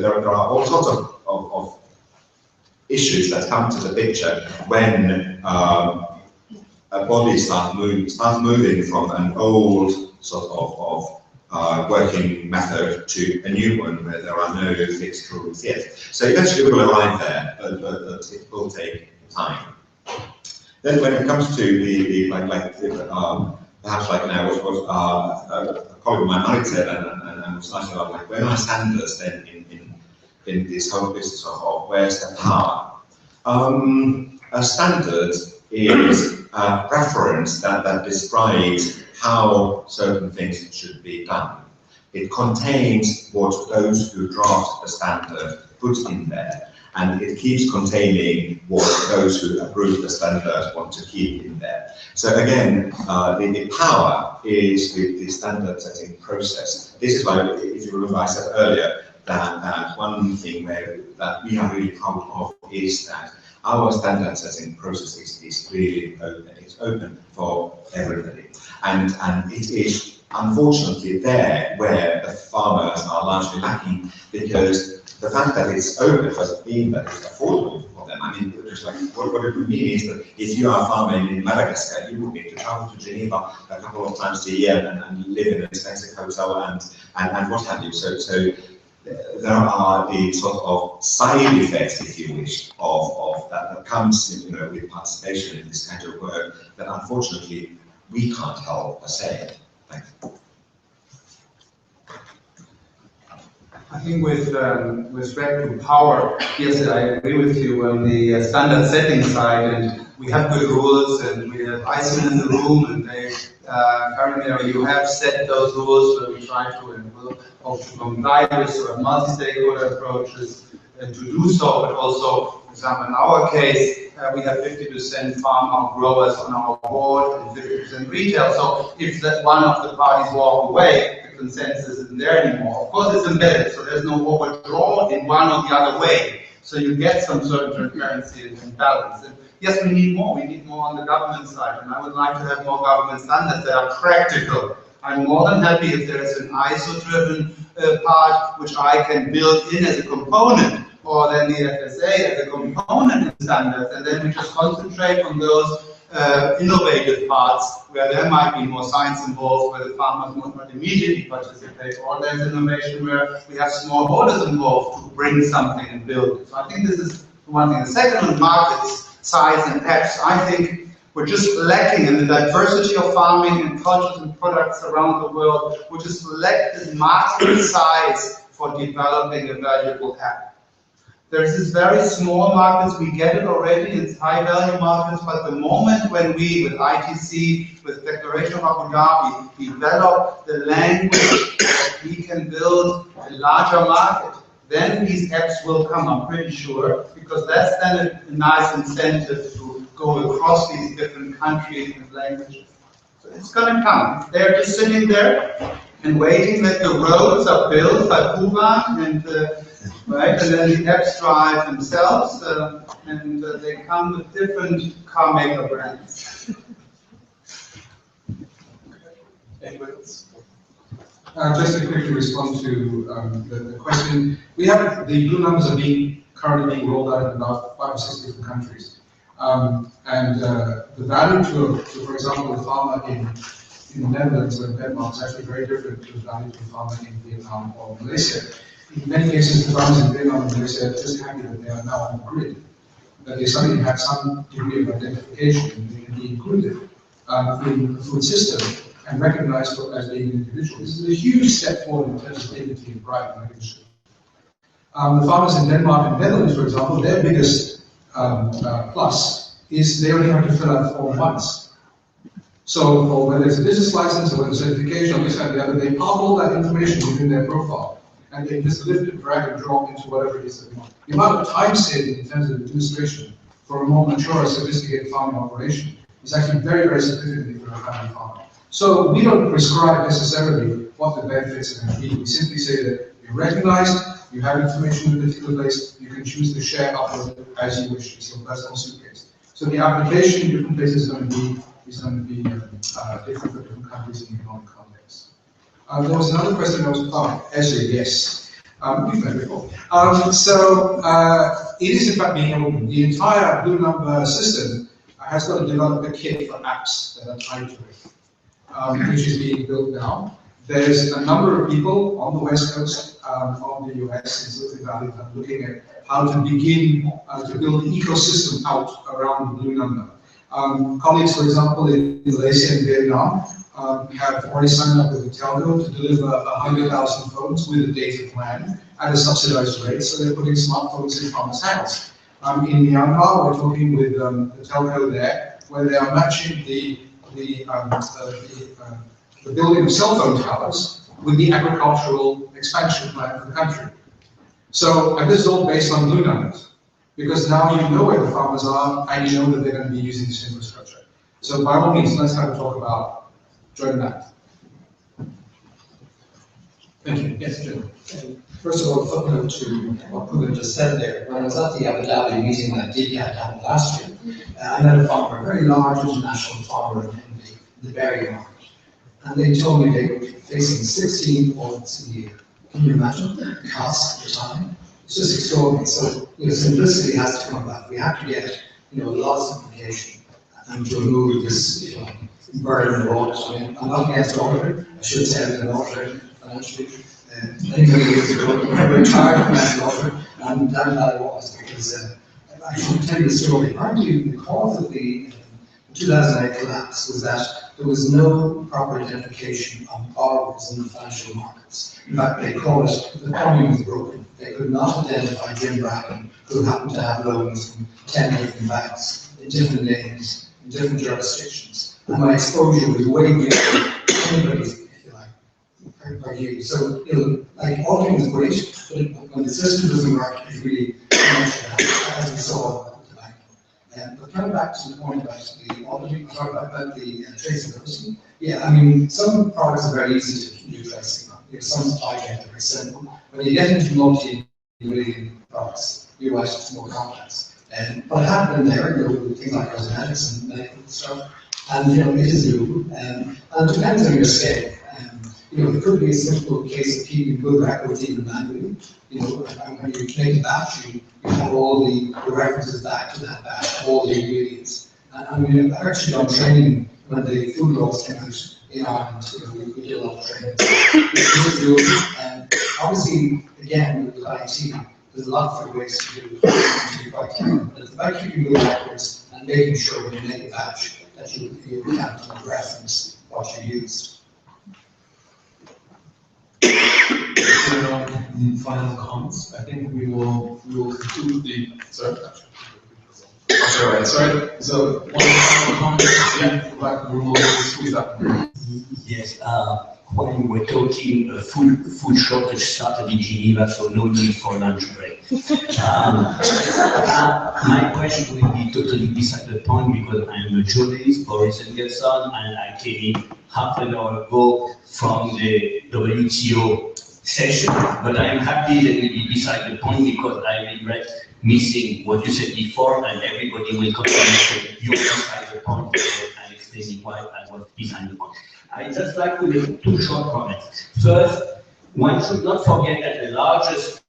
there are all sorts of issues that come to the picture when a body starts moving from an old sort of working method to a new one where there are no fixed rules yet. So eventually we'll arrive there, but it will take time. Then when it comes to the perhaps like now what a colleague of mine Mike said, and was talking about like where are standards then in this whole business of where's the power? A standard is a reference that describes how certain things should be done. It contains what those who draft the standard put in there. and it keeps containing what those who approve the standard want to keep in there. So again, the power is the standard setting process. This is why, if you remember, I said earlier that one thing that we are really proud of is that our standard setting process is really open. It's open for everybody, and it is unfortunately there where the farmers are largely lacking, because the fact that it's open doesn't mean that it's affordable for them. I mean, just like what it would mean is that if you are a farmer in Madagascar, you would need to travel to Geneva a couple of times a year and live in an expensive hotel and what have you. So there are the sort of side effects, if you wish, of that comes, with participation in this kind of work that unfortunately we can't help per se. Thank you. I think with respect to power, yes, I agree with you on the standard setting side, and we have good rules, and we have ISO in the room, and they currently you have set those rules, so we try to and will hope to comply with sort of multi-stakeholder approaches and to do so, but also, for example, in our case, we have 50% farmer growers on our board and 50% retail, so if that one of the parties walk away, consensus isn't there anymore. Of course, it's embedded, so there's no overdraw in one or the other way. So you get some sort of transparency and balance. And yes, we need more. We need more on the government side, and I would like to have more government standards that are practical. I'm more than happy if there is an ISO-driven part which I can build in as a component, or then the FSA as a component in standards, and then we just concentrate on those innovative parts where there might be more science involved, where the farmers might not immediately participate, or there's innovation where we have smallholders involved to bring something and build it. So I think this is one thing. The second on markets, size and apps, I think we're just lacking in the diversity of farming and cultures and products around the world, which is lack this market size for developing a valuable app. There's this very small markets, we get it already, it's high value markets, but the moment when we, with ITC, with Declaration of Abu Dhabi, develop the language that we can build a larger market, then these apps will come, I'm pretty sure, because that's then a nice incentive to go across these different countries and languages. So it's gonna come. They're just sitting there and waiting that the roads are built by Kuban and right, and then the apps drive themselves, and they come with different car maker brands. Anybody else? Just to quickly respond to the question, we have the blue numbers are currently being rolled out in about 5 or 6 different countries, and the value to, for example, a farmer in the Netherlands or in Denmark is actually very different to the value to a farmer in Vietnam or Malaysia. In many cases, the farmers in Vietnam and Malaysia are just happy that they are now on the grid, that they suddenly have some degree of identification and they can be included in the food system and recognized as being an individual. This is a huge step forward in terms of dignity and pride in the industry. The farmers in Denmark and Netherlands, for example, their biggest plus is they only have to fill out the form once. So, for whether it's a business license or whether it's certification or this and the other, they park all that information within their profile. And they just lift it, drag and drop into whatever it is that they want. The amount of time saving in terms of administration for a more mature, sophisticated farming operation is actually very, very significant for a family farmer. So we don't prescribe necessarily what the benefits are going to be. We simply say that you're recognized, you have information in a particular place, you can choose to share upload as you wish. It's your personal suitcase. So the application in different places is going to be different for different countries and economic contexts. There was another question that was Ezra, yes. We've met before. It is in fact being open. The entire Blue Number system has got to develop a kit for apps that are tied to it, which is being built now. There's a number of people on the West Coast of the US in Silicon Valley that are looking at how to begin to build an ecosystem out around the Blue Number. Colleagues, for example, in Malaysia and Vietnam, have already signed up with the telco to deliver 100,000 phones with a data plan at a subsidized rate, so they're putting smartphones in farmers' hands. In Myanmar, we're talking with the telco there, where they are matching the building of cell phone towers with the agricultural expansion plan for the country. So, and this is all based on blue numbers. Because now you know where the farmers are, and you know that they're going to be using this infrastructure. So by all means, let's have a talk about joint land. Thank you. Yes, Jim. First of all, footnote to what Puga just said there. When I was at the Abu Dhabi meeting that did happen last year, I met a farmer, a very large international farmer in the berry market. And they told me they were facing 16 audits a year. Can you imagine the cost at the time? It's just extraordinary. So, simplicity has to come back. We have to get, a lot of simplification and to remove this, burden of audit. I mean, I'm not against auditing. I should say I'm an auditor financially. Anybody who's retired financial auditor, and damn that it was, because I can tell you the story. Apparently, the cause of the 2008 collapse was that there was no proper identification of borrowers in the financial markets. In fact, they called it the plumbing was broken. They could not identify Jim Bracken, who happened to have loans from 10 different banks in different names, in different jurisdictions. And my exposure was way beyond anybody's, if you like, per year. So, like auditing is great, but when the system doesn't work, it's really as we saw. But coming back to the point about the auditing, about the traceability, yeah, I mean, some products are very easy to do tracing on. Some supply chains are very simple. When you get into multi-million products, you're right, it's more complex. But it happened there, things like cosmetics and medical stuff, and it is doable. And it depends on your scale. It could be a simple case of keeping good records even manually. And when you make a batch, you have all the references back to that batch, all the ingredients. And I mean, I've actually done training when the food laws came out in Ireland. We did a lot of training. It's doable. And obviously, again, with IT, there's lots of ways to do it. But it's about keeping good records and making sure when you make a batch that you can reference what you used. Final comments. I think we will conclude the. Sorry. So one final comment. Yeah, back we will squeeze up. Yes. When we were talking, food shortage started in Geneva, so no need for lunch break. My question will be totally beside the point because I am a journalist, Boris Engelson, and I came in half an hour ago from the WTO session, but I am happy that we be beside the point because I regret missing what you said before, and everybody will continue to say you're beside the point, because I'm explaining why I was behind the point. I just like to make two short comments. First, one should not forget that the largest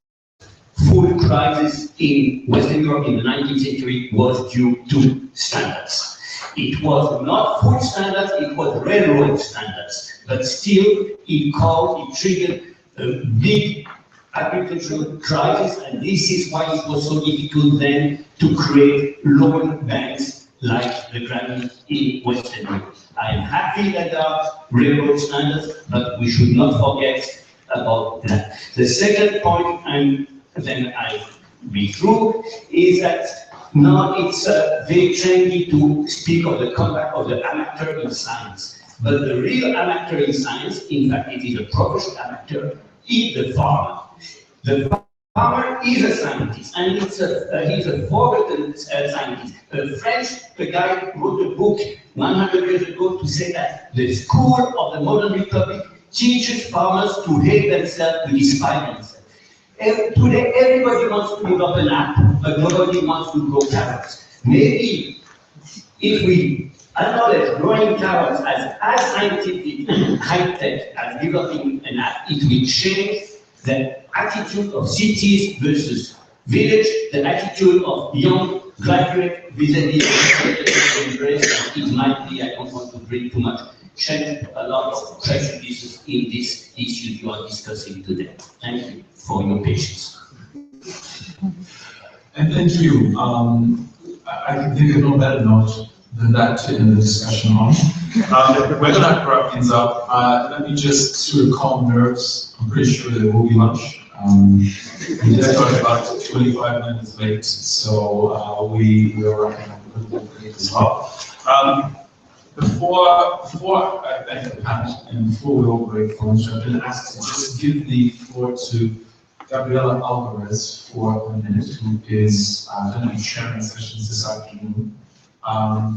food crisis in Western Europe in the 19th century was due to standards. It was not food standards, it was railroad standards, but still it triggered a big agricultural crisis, and this is why it was so difficult then to create loan banks like the Grammy in Western Europe. I am happy that there are railroad standards, but we should not forget about that. The second point, and then I'll be through, is that now it's very trendy to speak of the comeback of the amateur in science. But the real amateur in science, in fact, it is a professional amateur, is the farmer. The farmer is a scientist, and he's a forgotten scientist. A guy wrote a book 100 years ago to say that the school of the modern republic teaches farmers to hate themselves, to despise themselves. And today, everybody wants to develop an app, but nobody wants to grow carrots. Maybe if we acknowledge growing carrots as scientific and high-tech as developing an app, it will change the attitude of cities versus village, the attitude of young graduate vis-a-vis it might be, I don't want to bring too much, change a lot of prejudices in this issue you are discussing today. Thank you for your patience. And thank you. I can think of no better note than that to end the discussion on. We're going to wrap things up. Let me just sort of calm nerves. I'm pretty sure there will be lunch. We did start about 25 minutes late, so we are wrapping up a little bit late as well. Before I thank the panel and before we all break for lunch, I've been asked to just give the floor to Gabriela Alvarez for a minute, who is going to be sharing sessions this afternoon.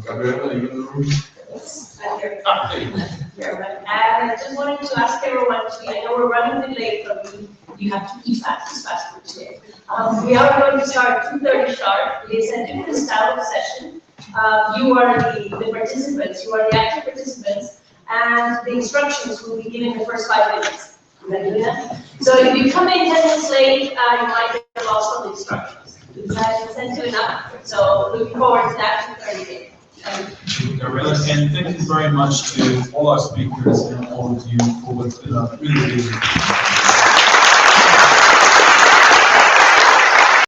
Gabriela, are you in the room? Yes, I'm here. Here. And I just wanted to ask everyone to, I know we're running a bit late, but you have to eat fast for today. We are going to start 2:30 sharp. It is a different style of session. You are the participants, you are the active participants, and the instructions will be given in the first 5 minutes. Is that good enough? So if you come in 10 minutes late, you might get lost on the instructions. Is that sensitive enough? So looking forward to that 2:30 day. Gabriela, and thank you very much to all our speakers and all of you for what's been a really, really